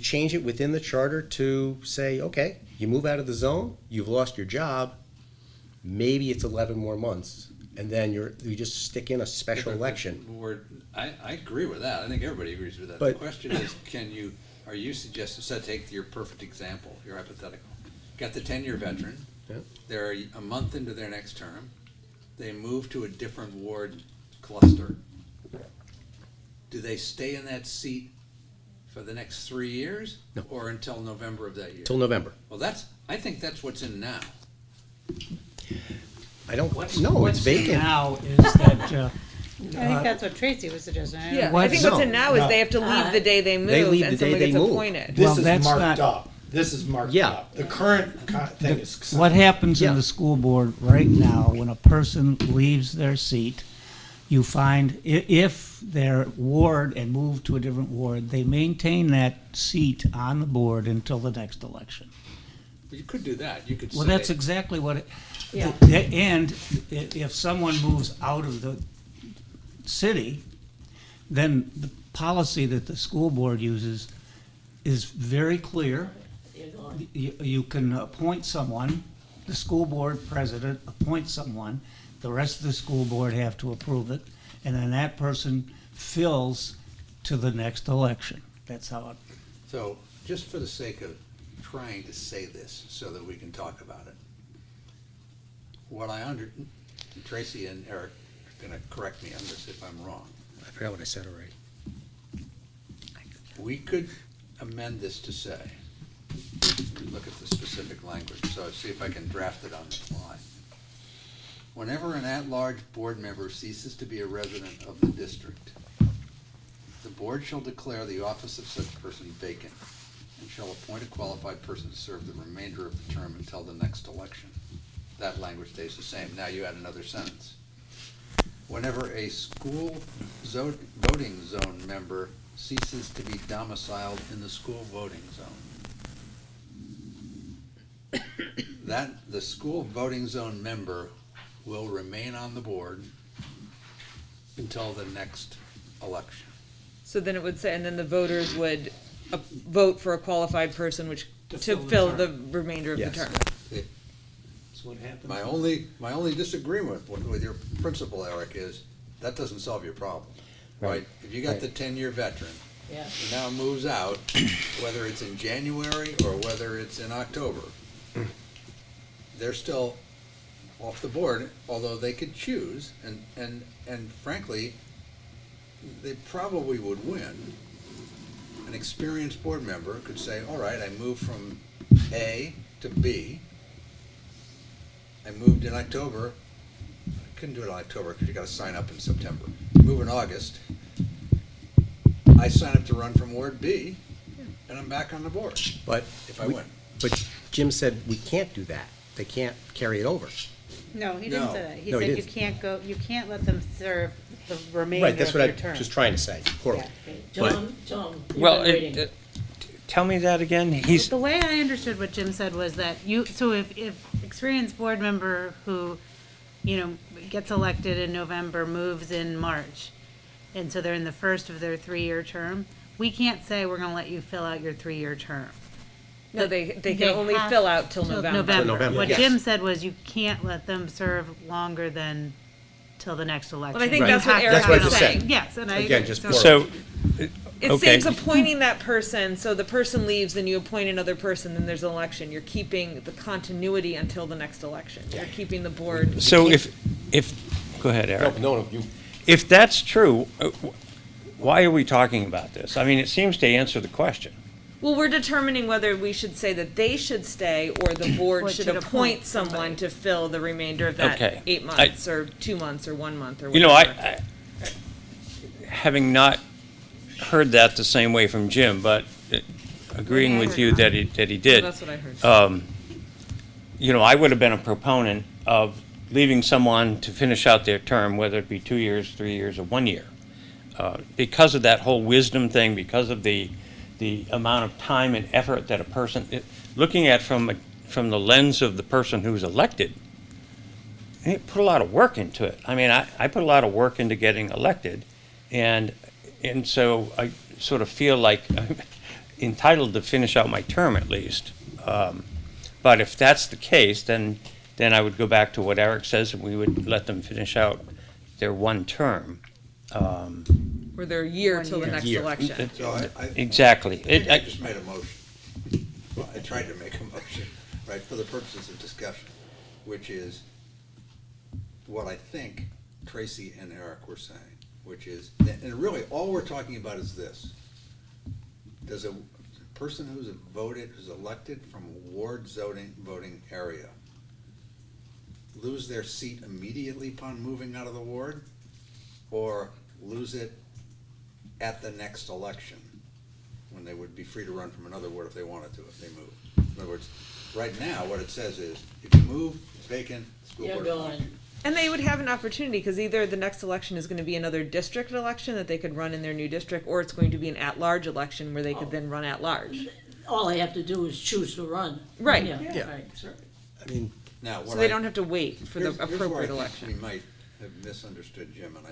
change it within the charter to say, okay, you move out of the zone, you've lost your job, maybe it's 11 more months, and then you just stick in a special election. I agree with that. I think everybody agrees with that. The But- question is, are you suggesting, so take your perfect example, your hypothetical. Got the 10-year veteran, Yeah. they're a month into their next term, they move to a different ward cluster. Do they stay in that seat for the next 3 years? No. Or until November of that year? Till November. Well, I think that's what's in now. I don't, What's- no, it's what's vacant. now is that, I think that's what Tracy was suggesting. I don't Yeah, know. I think what's in No, now is no. they have to leave the day they move, They leave and the day someone they gets move. appointed. This Well, is that's marked not- up. This is marked Yeah. up. The current thing is. what happens in Yeah. the school board right now, when a person leaves their seat, you find if they're ward and move to a different ward, they maintain that seat on the board until the next election. But you could do that. You could say. Well, that's exactly what it, Yeah. and if someone moves out of the city, then the policy that the school board uses is very clear. You're gone. You can appoint someone, the school board president appoints someone, the rest of the school board have to approve it, and then that person fills to the next election. That's how it, So, just for the sake of trying to say this so that we can talk about it, Tracy and Eric are gonna correct me on this if I'm wrong. I forgot what I said already. We could amend this to say, look at the specific language, so see if I can draft it on the fly. Whenever an at-large board member ceases to be a resident of the district, the board shall declare the office of such person vacant and shall appoint a qualified person to serve the remainder of the term until the next election. That language stays the same. Now you add another sentence. Whenever a school voting zone member ceases to be domiciled in the school voting zone, the school voting zone member will remain on the board until the next election. So then it would say, and then the voters would vote for a qualified person, which to fill the remainder of the Yes. term. that's what happens. My only disagreement with your principle, Eric, is that doesn't solve your problem, right? If you got the 10-year veteran, Yeah. who now moves out, whether it's in January or whether it's in October, they're still off the board, although they could choose, and frankly, they probably would win. An experienced board member could say, all right, I moved from A to B. I moved in October. I couldn't do it in October because you gotta sign up in September. Move in August. I sign up to run from Ward B, and I'm back on the board, But if I we- win. But Jim said we can't do that. They can't carry it over. No, he didn't No. say that. He No, he said you didn't. you can't let them serve the remainder Right, of that's their what term. I'm just trying to say. Poorly. Yeah. Tom, you've Well, been waiting. tell me that again. The way I understood what Jim said was that so if experienced board member who, gets elected in November moves in March, and so they're in the first of their 3-year term, we can't say we're gonna let you fill out your 3-year term. No, they They can only have fill out till Till November. Till November, What yes. Jim said was you can't let them serve longer than till the next election. But I think Right. that's what You have Eric That's what I was just saying. said. Yes, and I. Again, just poorly. So, It okay. saves appointing that person, so the person leaves, then you appoint another person, then there's an election. You're keeping the continuity until the next election. You're keeping the board. So if, go ahead, Eric. No, you. If that's true, why are we talking about this? I mean, it seems to answer the question. Well, we're determining whether we should say that they should stay or the board Board should should appoint appoint someone somebody. to fill the remainder of that Okay. 8 months or 2 months or 1 month or You whatever. know, having not heard that the same way from Jim, but agreeing with you that he Well, did, that's what I heard. you know, I would have been a proponent of leaving someone to finish out their term, whether it be 2 years, 3 years, or 1 year. Because of that whole wisdom thing, because of the amount of time and effort that a person, looking at from the lens of the person who's elected, they put a lot of work into it. I mean, I put a lot of work into getting elected, and so I sort of feel like I'm entitled to finish out my term at least. But if that's the case, then I would go back to what Eric says, and we would let them finish out their one term. Or their year 1 till the year. next Year. election. So I Exactly. think I just made a motion. Well, I tried to make a motion, right, for the purposes of discussion, which is what I think Tracy and Eric were saying, which is, and really, all we're talking about is this. Does a person who's who's elected from a ward voting area lose their seat immediately upon moving out of the ward? Or lose it at the next election, when they would be free to run from another ward if they wanted to, if they moved? In other words, right now, what it says is, if you move, it's vacant, school You're board. gone. And they would have an opportunity, because either the next election is going to be another district election that they could run in their new district, or it's going to be an at-large election where they could then run at-large. All they have to do is choose to run. Right. Yeah, Yeah. right. I mean, Now, So what they I- don't have to wait for the here's where I appropriate think election. we might have misunderstood Jim, and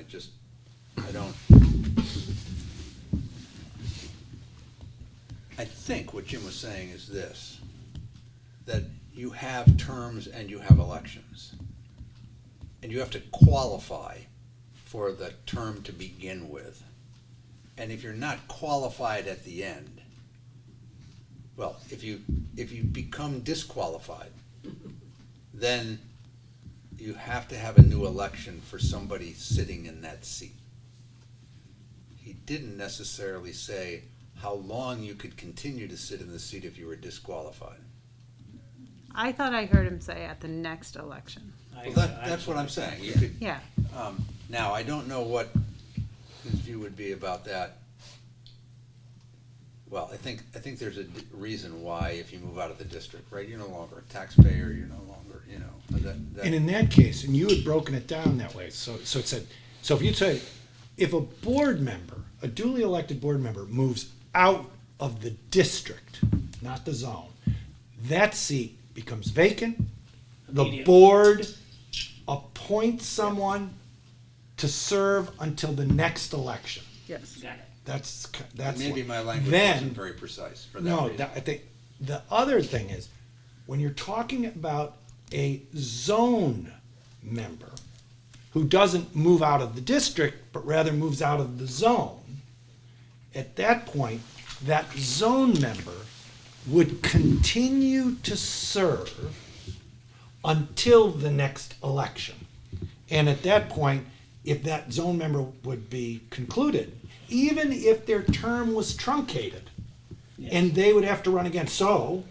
I think what Jim was saying is this, that you have terms and you have elections. And you have to qualify for the term to begin with. And if you're not qualified at the end, well, if you become disqualified, then you have to have a new election for somebody sitting in that seat. He didn't necessarily say how long you could continue to sit in the seat if you were disqualified. I thought I heard him say at the next election. Well, that's what I'm saying. You could, Yeah. now, I don't know what his view would be about that. Well, I think there's a reason why if you move out of the district, right, you're no longer a taxpayer, you're no longer, you know, And in that case, and you had broken it down that way, so it said, so if you say, if a board member, a duly elected board member moves out of the district, not the zone, that seat becomes vacant, the board appoints someone to serve until the next election. Yes. That's maybe what- my language then- wasn't very precise for that No, reason. I think the other thing is, when you're talking about a zone member who doesn't move out of the district, but rather moves out of the zone, at that point, that zone member would continue to serve until the next election. And at that point, if that zone member would be concluded, even if their term was truncated, and they would have to run again. So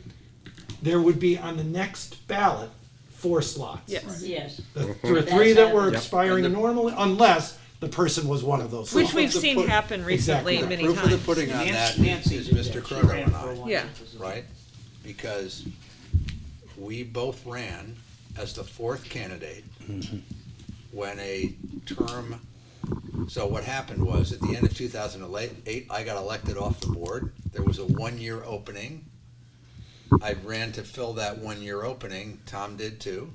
there would be on the next ballot 4 slots. Yes. Yes. The 3 that were Yep. expiring And the- normally, unless the person was one of those Which slots. we've the seen put- happen recently Exactly. many Proof of the times. pudding on that Nancy is did Mr. that. She Croto ran and for I. one. Yeah. Right? Because we both ran as the 4th candidate when a term, so what happened was, at the end of 2008, I got elected off the board. There was a 1-year opening. I ran to fill that 1-year opening. Tom did too.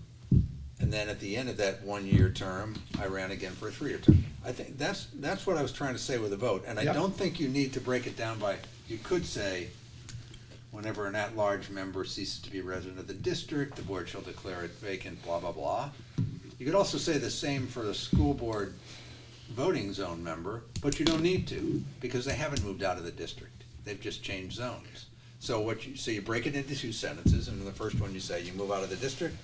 And then at the end of that 1-year term, I ran again for a 3-year term. I think that's what I was trying to say with the vote. And I Yep. don't think you need to break it down by, you could say, whenever an at-large member ceases to be a resident of the district, the board shall declare it vacant, blah, blah, blah. You could also say the same for the school board voting zone member, but you don't need to, because they haven't moved out of the district. They've just changed zones. So so you break it into 2 sentences, and in the first one you say, you move out of the district,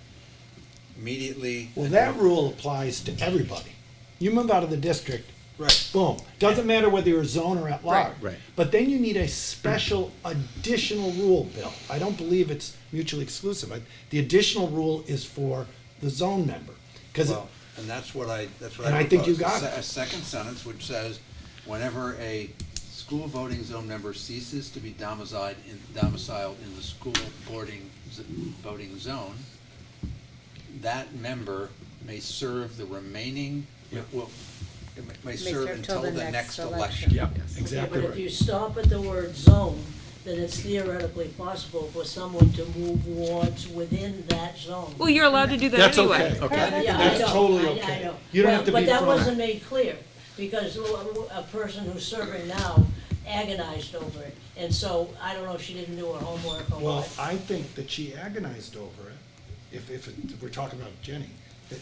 immediately. Well, that rule applies to everybody. You move out of the district, Right. Boom. Doesn't matter whether you're a zone or at large. Right. But then you need a special additional rule, Bill. I don't believe it's mutually exclusive. The additional rule is for the zone member. Because Well, and that's what I And I think you proposed. got it. A second sentence which says, whenever a school voting zone member ceases to be domiciled in the school voting zone, that member may serve the remaining, well, it may serve until the next election. yeah, Yeah, exactly but if you right. stop at the word zone, then it's theoretically possible for someone to move wards within that zone. Well, you're allowed to do that That's anyway. okay. Yeah, I That's know, totally I okay. know. You don't Well, have to but be that from- wasn't made clear, because a person who's serving now agonized over it. And so, I don't know if she didn't do her homework or Well, what. I think that she agonized over it, if we're talking about Jenny.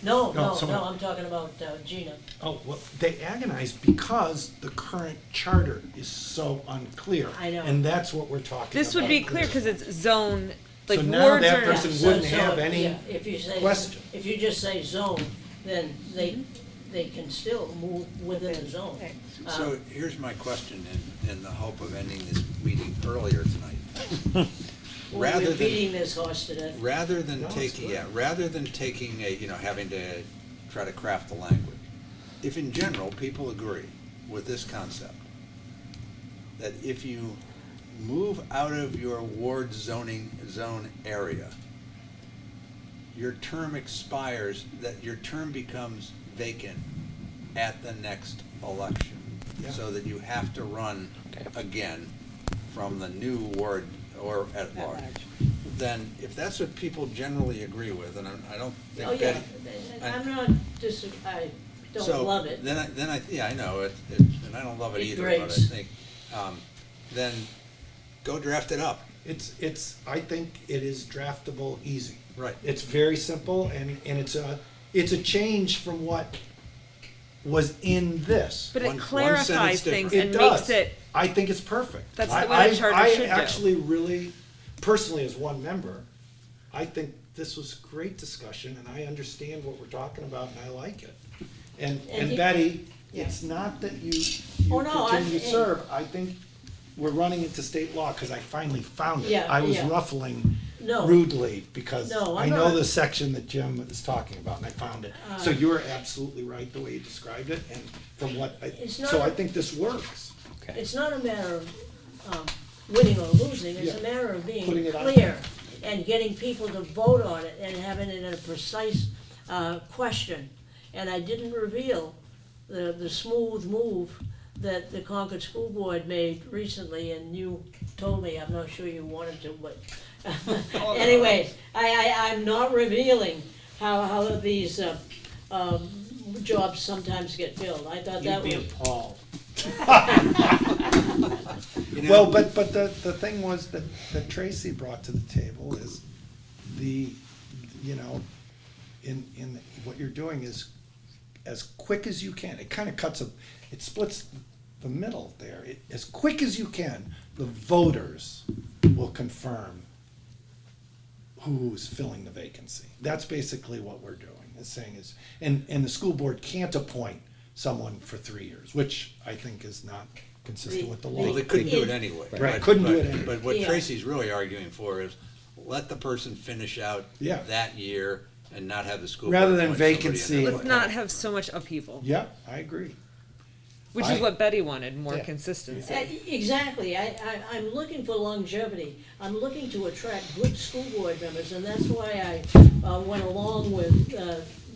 No, someone- I'm talking about Gina. Oh, well, they agonized because the current charter is so unclear. I know. And that's what we're talking about. This would be clear because it's zone, like So now wards that are. person So- wouldn't so, have any yeah, if you say- question. If you just say zone, then they can still move within the zone. So here's my question in the hope of ending this meeting earlier tonight. Rather We're than- beating this horse to death. Rather than No, it's taking, good. yeah, rather than taking having to try to craft the language, if in general people agree with this concept, that if you move out of your ward zone area, your term expires, that your term becomes vacant at the next election. Yeah. So that you have to run again from the new ward or at large. Then, if that's what people generally agree with, and I don't think Oh, yeah, Betty. I'm not I don't So, love it. Then I know it, and I don't love it It either, but I grates. think, then go draft it up. I think it is draftable easy. Right. It's very simple and it's a change from what was in this. But One it sentence clarifies difference. things It and does. makes it, I think it's perfect. That's the I- way the charter I should do. actually really, personally as one member, I think this was great discussion and I understand what we're talking about and I like it. And And Betty, Yeah. it's not that you Oh, no, continue to I- serve, I think we're running into state law, because I finally found it. Yeah, I was yeah. ruffling No. rudely, because No, I I'm know not. the section that Jim is talking about, and I found it. So you were absolutely right the way you described it, and from what, It's so not- I think this works. It's not a matter of winning or losing, it's a Yeah. matter of being Putting it out clear and getting people to vote on it and having it in a precise question. And I didn't reveal the smooth move that the Concord School Board made recently, and you told me, I'm not sure you wanted to, but anyway, I'm not revealing how these jobs sometimes get filled. I thought that was. appalled. You know, Well, but the thing was that Tracy brought to the table is in what you're doing is as quick as you can. It kind of it splits the middle there. As quick as you can, the voters will confirm who's filling the vacancy. That's basically what we're doing, is saying is, and the school board can't appoint someone for 3 years, which I think is not consistent with the law. well, they couldn't do it anyway. Right, couldn't do it But anyway. what Yeah. Tracy's really arguing for is, let the person finish out Yeah. that year and not have the school. Rather board than appoint somebody vacancy. another let's way. not have so much upheaval, Yeah, I agree. which I- is what Betty wanted, more Yeah. consistency. Exactly, I'm looking for longevity, I'm looking to attract good school board members, and that's why I went along with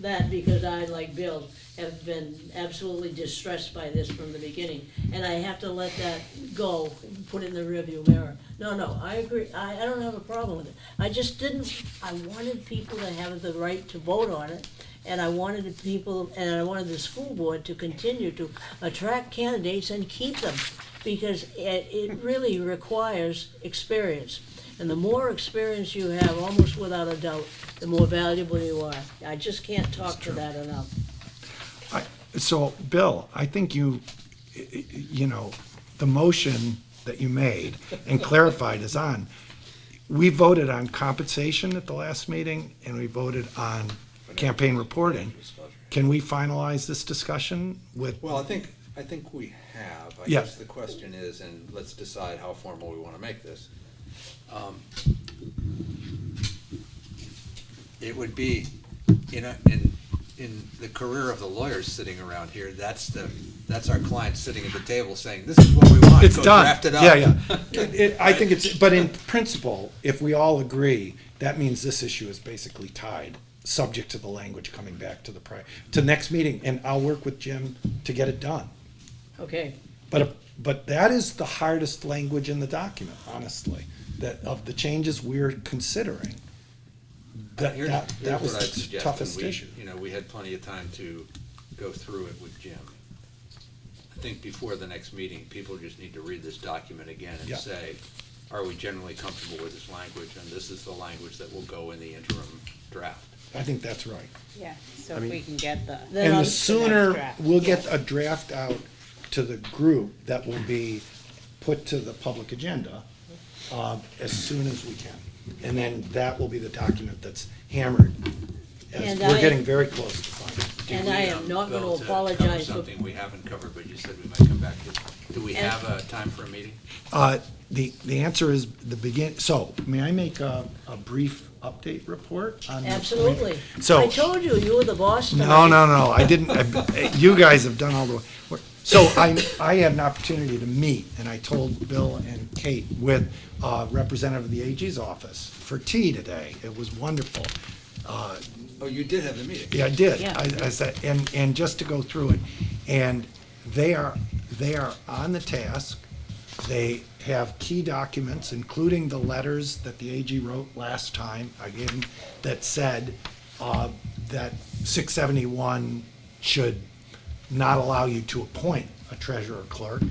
that, because I, like Bill, have been absolutely distressed by this from the beginning, and I have to let that go, put it in the rearview mirror. No, I agree, I don't have a problem with it, I wanted people to have the right to vote on it, and I wanted the school board to continue to attract candidates and keep them, because it really requires experience. And the more experience you have, almost without a doubt, the more valuable you are. I just can't talk to that enough. So, Bill, I think the motion that you made and clarified is on. We voted on compensation at the last meeting, and we voted on campaign reporting. Can we finalize this discussion with? Well, I think I think we have. I Yeah. guess the question is, and let's decide how formal we want to make this. It would be, in the career of the lawyers sitting around here, that's our client sitting at the table saying, this is what we want. It's Go done. draft it up. Yeah. I think it's, but in principle, if we all agree, that means this issue is basically tied, subject to the language coming back to to next meeting, and I'll work with Jim to get it done. Okay, But that is the hardest language in the document, honestly, that of the changes we're considering. Here's That was what I'd the suggest, toughest and issue. we had plenty of time to go through it with Jim. I think before the next meeting, people just need to read this document again and Yeah. say, are we generally comfortable with this language? And this is the language that will go in the interim draft. I think that's right. Yeah, so if we can get the. Then And I'll- the sooner draft. we'll get a draft out to the group that will be put to the public agenda, as soon as we can. And then that will be the document that's hammered. As And we're I- getting very close to finding. Do And we, I am not Bill, gonna to apologize cover for- something we haven't covered, but you said we might come back to. Do we And- have a time for a meeting? The answer is so may I make a brief update report on this point? absolutely. So- I told you, you were the boss tonight. No, I didn't, you guys have done all the work. So I had an opportunity to meet, and I told Bill and Kate with a representative of the AG's office for tea today. It was wonderful. Oh, you did have the meeting? Yeah, I did. Yeah. I said, and just to go through it, and they are on the task. They have key documents, including the letters that the AG wrote last time, I gave them, that said that 671 should not allow you to appoint a treasurer clerk.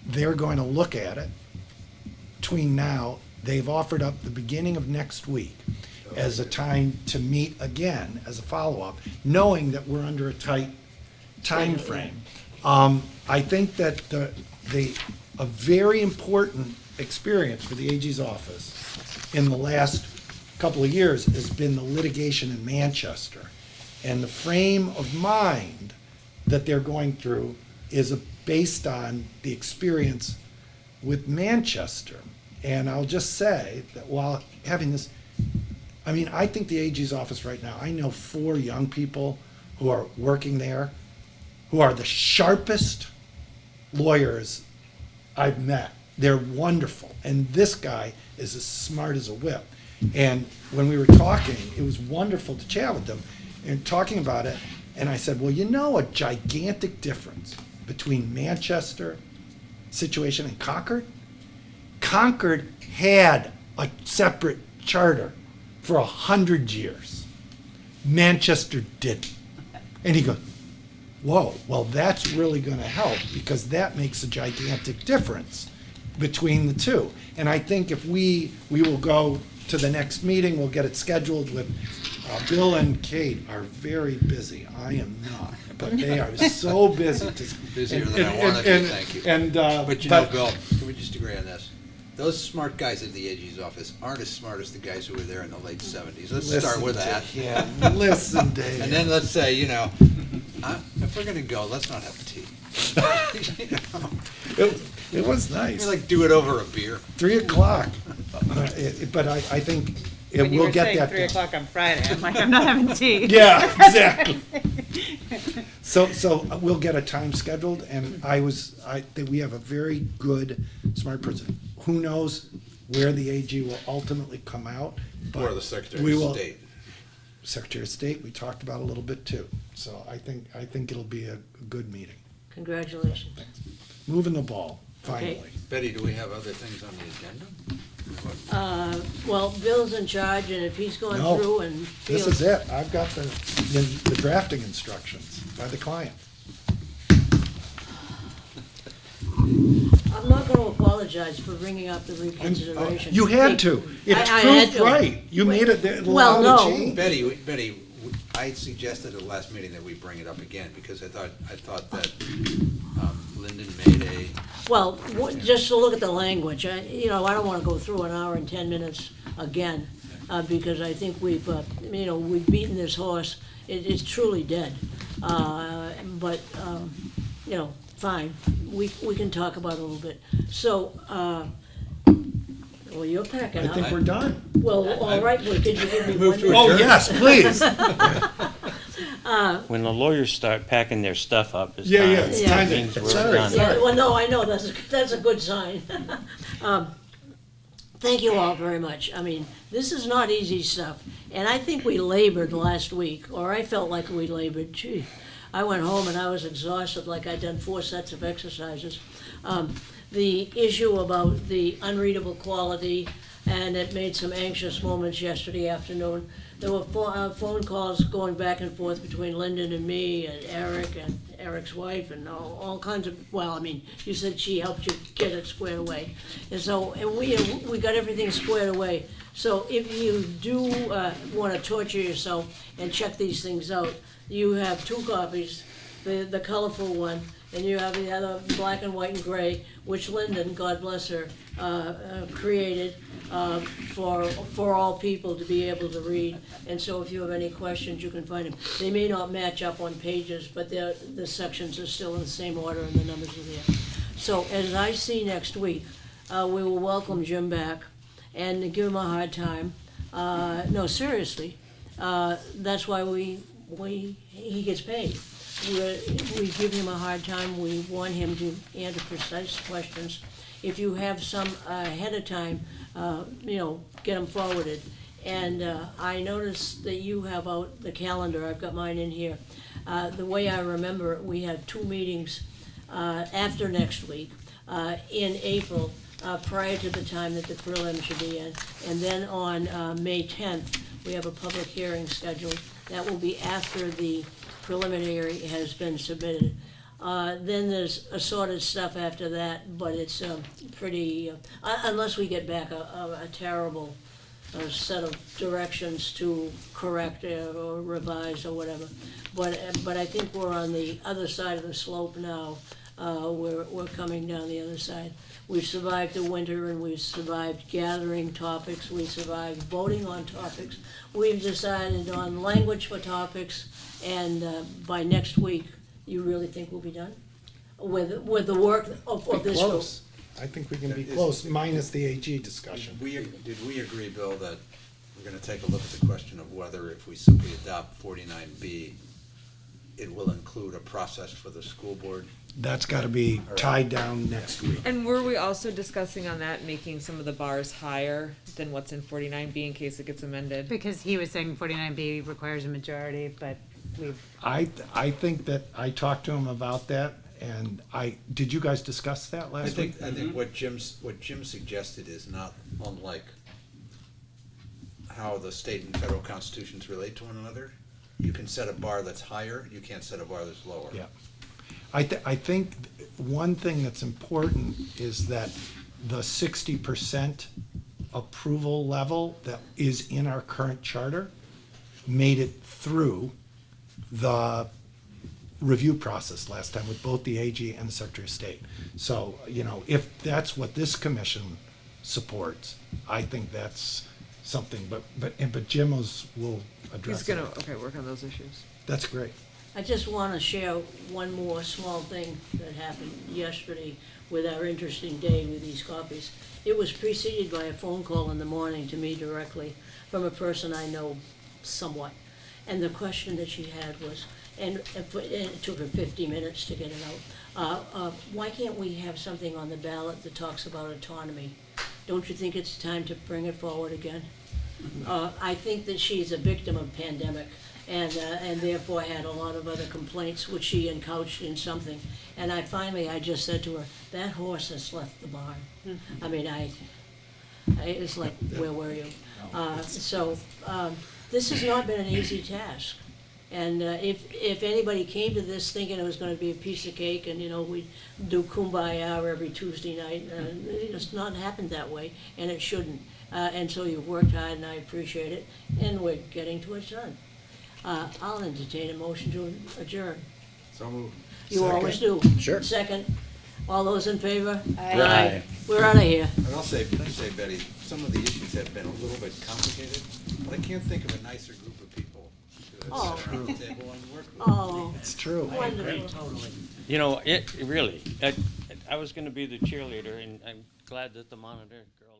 They're going to look at it. Between now, they've offered up the beginning of next week as a time to meet again as a follow-up, knowing that we're under a tight time frame. I think that a very important experience for the AG's office in the last couple of years has been the litigation in Manchester. And the frame of mind that they're going through is based on the experience with Manchester. And I'll just say that while having this, I think the AG's office right now, I know 4 young people who are working there who are the sharpest lawyers I've met. They're wonderful. And this guy is as smart as a whip. And when we were talking, it was wonderful to chat with them and talking about it. And I said, well, a gigantic difference between Manchester situation and Concord? Concord had a separate charter for 100 years. Manchester didn't. And he goes, whoa, well, that's really going to help because that makes a gigantic difference between the two. And I think if we will go to the next meeting, we'll get it scheduled with, Bill and Kate are very busy. I am not, but they are so busy. Busier than I want to be, thank you. And, But Bill, can we just agree on this? Those smart guys at the AG's office aren't as smart as the guys who were there in the late 70s. Let's start with that. Yeah, listen, Dave. And then let's say, if we're going to go, let's not have tea. It was nice. We do it over a beer. 3:00. But I think it When you will were get saying that 3 done. o'clock on Friday, I'm like, I'm not having tea. Yeah, exactly. So we'll get a time scheduled, and I think we have a very good, smart person. Who knows where the AG will ultimately come out? but Or the Secretary we of will- State. Secretary of State, we talked about a little bit too. So I think it'll be a good meeting. Congratulations. Moving the ball, Okay. finally. Betty, do we have other things on the agenda? Well, Bill's in charge, and if he's going No, through and This feels... is it. I've got the drafting instructions by the client. I'm not gonna apologize for bringing up the reconsideration. You had to. It I had proved to. right. You made it, Well, allowed a no. change. Betty, I suggested at the last meeting that we bring it up again because I thought that Lyndon made a. Well, just to look at the language, I don't wanna go through an hour and 10 minutes again, because I think we've beaten this horse. It's truly dead. But, you know, fine, we can talk about it a little bit. So, well, you're packing I up. think we're done. Well, all right, well, could you give me Move one to minute? Oh, yes, please. When the lawyers start packing their stuff up, it's Yeah, time. yeah, it's Yeah. time It means to, we're sorry. done. Yeah, well, no, I know, that's a good sign. Thank you all very much. I mean, this is not easy stuff, and I think we labored last week, or I felt like we labored. Gee, I went home and I was exhausted, like I'd done 4 sets of exercises. The issue about the unreadable quality, and it made some anxious moments yesterday afternoon. There were phone calls going back and forth between Lyndon and me and Eric's wife and all kinds of, well, I mean, you said she helped you get it squared away. And so, and we got everything squared away. So if you do want to torture yourself and check these things out, you have 2 copies, the colorful one, and you have the other black and white and gray, which Lyndon, God bless her, created for all people to be able to read. And so if you have any questions, you can find them. They may not match up on pages, but the sections are still in the same order and the numbers are there. So as I see next week, we will welcome Jim back and give him a hard time. No, seriously, that's why he gets paid. We give him a hard time, we want him to answer precise questions. If you have some ahead of time, you know, get them forwarded. And I noticed that you have out the calendar, I've got mine in here. The way I remember it, we have 2 meetings after next week, in April, prior to the time that the prelim should be in. And then on May 10th, we have a public hearing scheduled. That will be after the preliminary has been submitted. Then there's assorted stuff after that, but it's pretty, unless we get back a terrible set of directions to correct or revise or whatever. But I think we're on the other side of the slope now. We're coming down the other side. We've survived the winter and we've survived gathering topics. We survived voting on topics. We've decided on language for topics, and by next week, you really think we'll be done with the work of this group? Close. I think we can be close, minus the AG discussion. Did we agree, Bill, that we're gonna take a look at the question of whether if we simply adopt 49B, it will include a process for the school board? That's gotta be tied down next week. And were we also discussing on that, making some of the bars higher than what's in 49B in case it gets amended? Because he was saying 49B requires a majority, but we've, I think that I talked to him about that, and did you guys discuss that I last week? think what Jim suggested is not unlike how the state and federal constitutions relate to one another. You can set a bar that's higher, you can't set a bar that's lower. Yeah. I think one thing that's important is that the 60% approval level that is in our current charter made it through the review process last time with both the AG and the Secretary of State. So, you know, if that's what this commission supports, I think that's something, but Jim will address He's it. gonna, work on those issues. That's great. I just want to share one more small thing that happened yesterday with our interesting day with these copies. It was preceded by a phone call in the morning to me directly from a person I know somewhat. And the question that she had was, and it took her 50 minutes to get it out, why can't we have something on the ballot that talks about autonomy? Don't you think it's time to bring it forward again? I think that she's a victim of pandemic, and therefore had a lot of other complaints, which she encouched in something. And I just said to her, that horse has left the barn. I mean, it's like, where were you? This has not been an easy task. And if anybody came to this thinking it was gonna be a piece of cake and, you know, we'd do kumbaya every Tuesday night, it's not happened that way, and it shouldn't. And so you've worked hard, and I appreciate it, and we're getting to it done. I'll entertain a motion to adjourn. So moved. You always do. Sure. Second. All those in favor? Aye. We're out of here. And I'll say, Betty, some of the issues have been a little bit complicated, but I can't think of a nicer group of people to Oh, It's true. wonderful. Totally. You know, it really, I was gonna be the cheerleader, and I'm glad that the monitor girl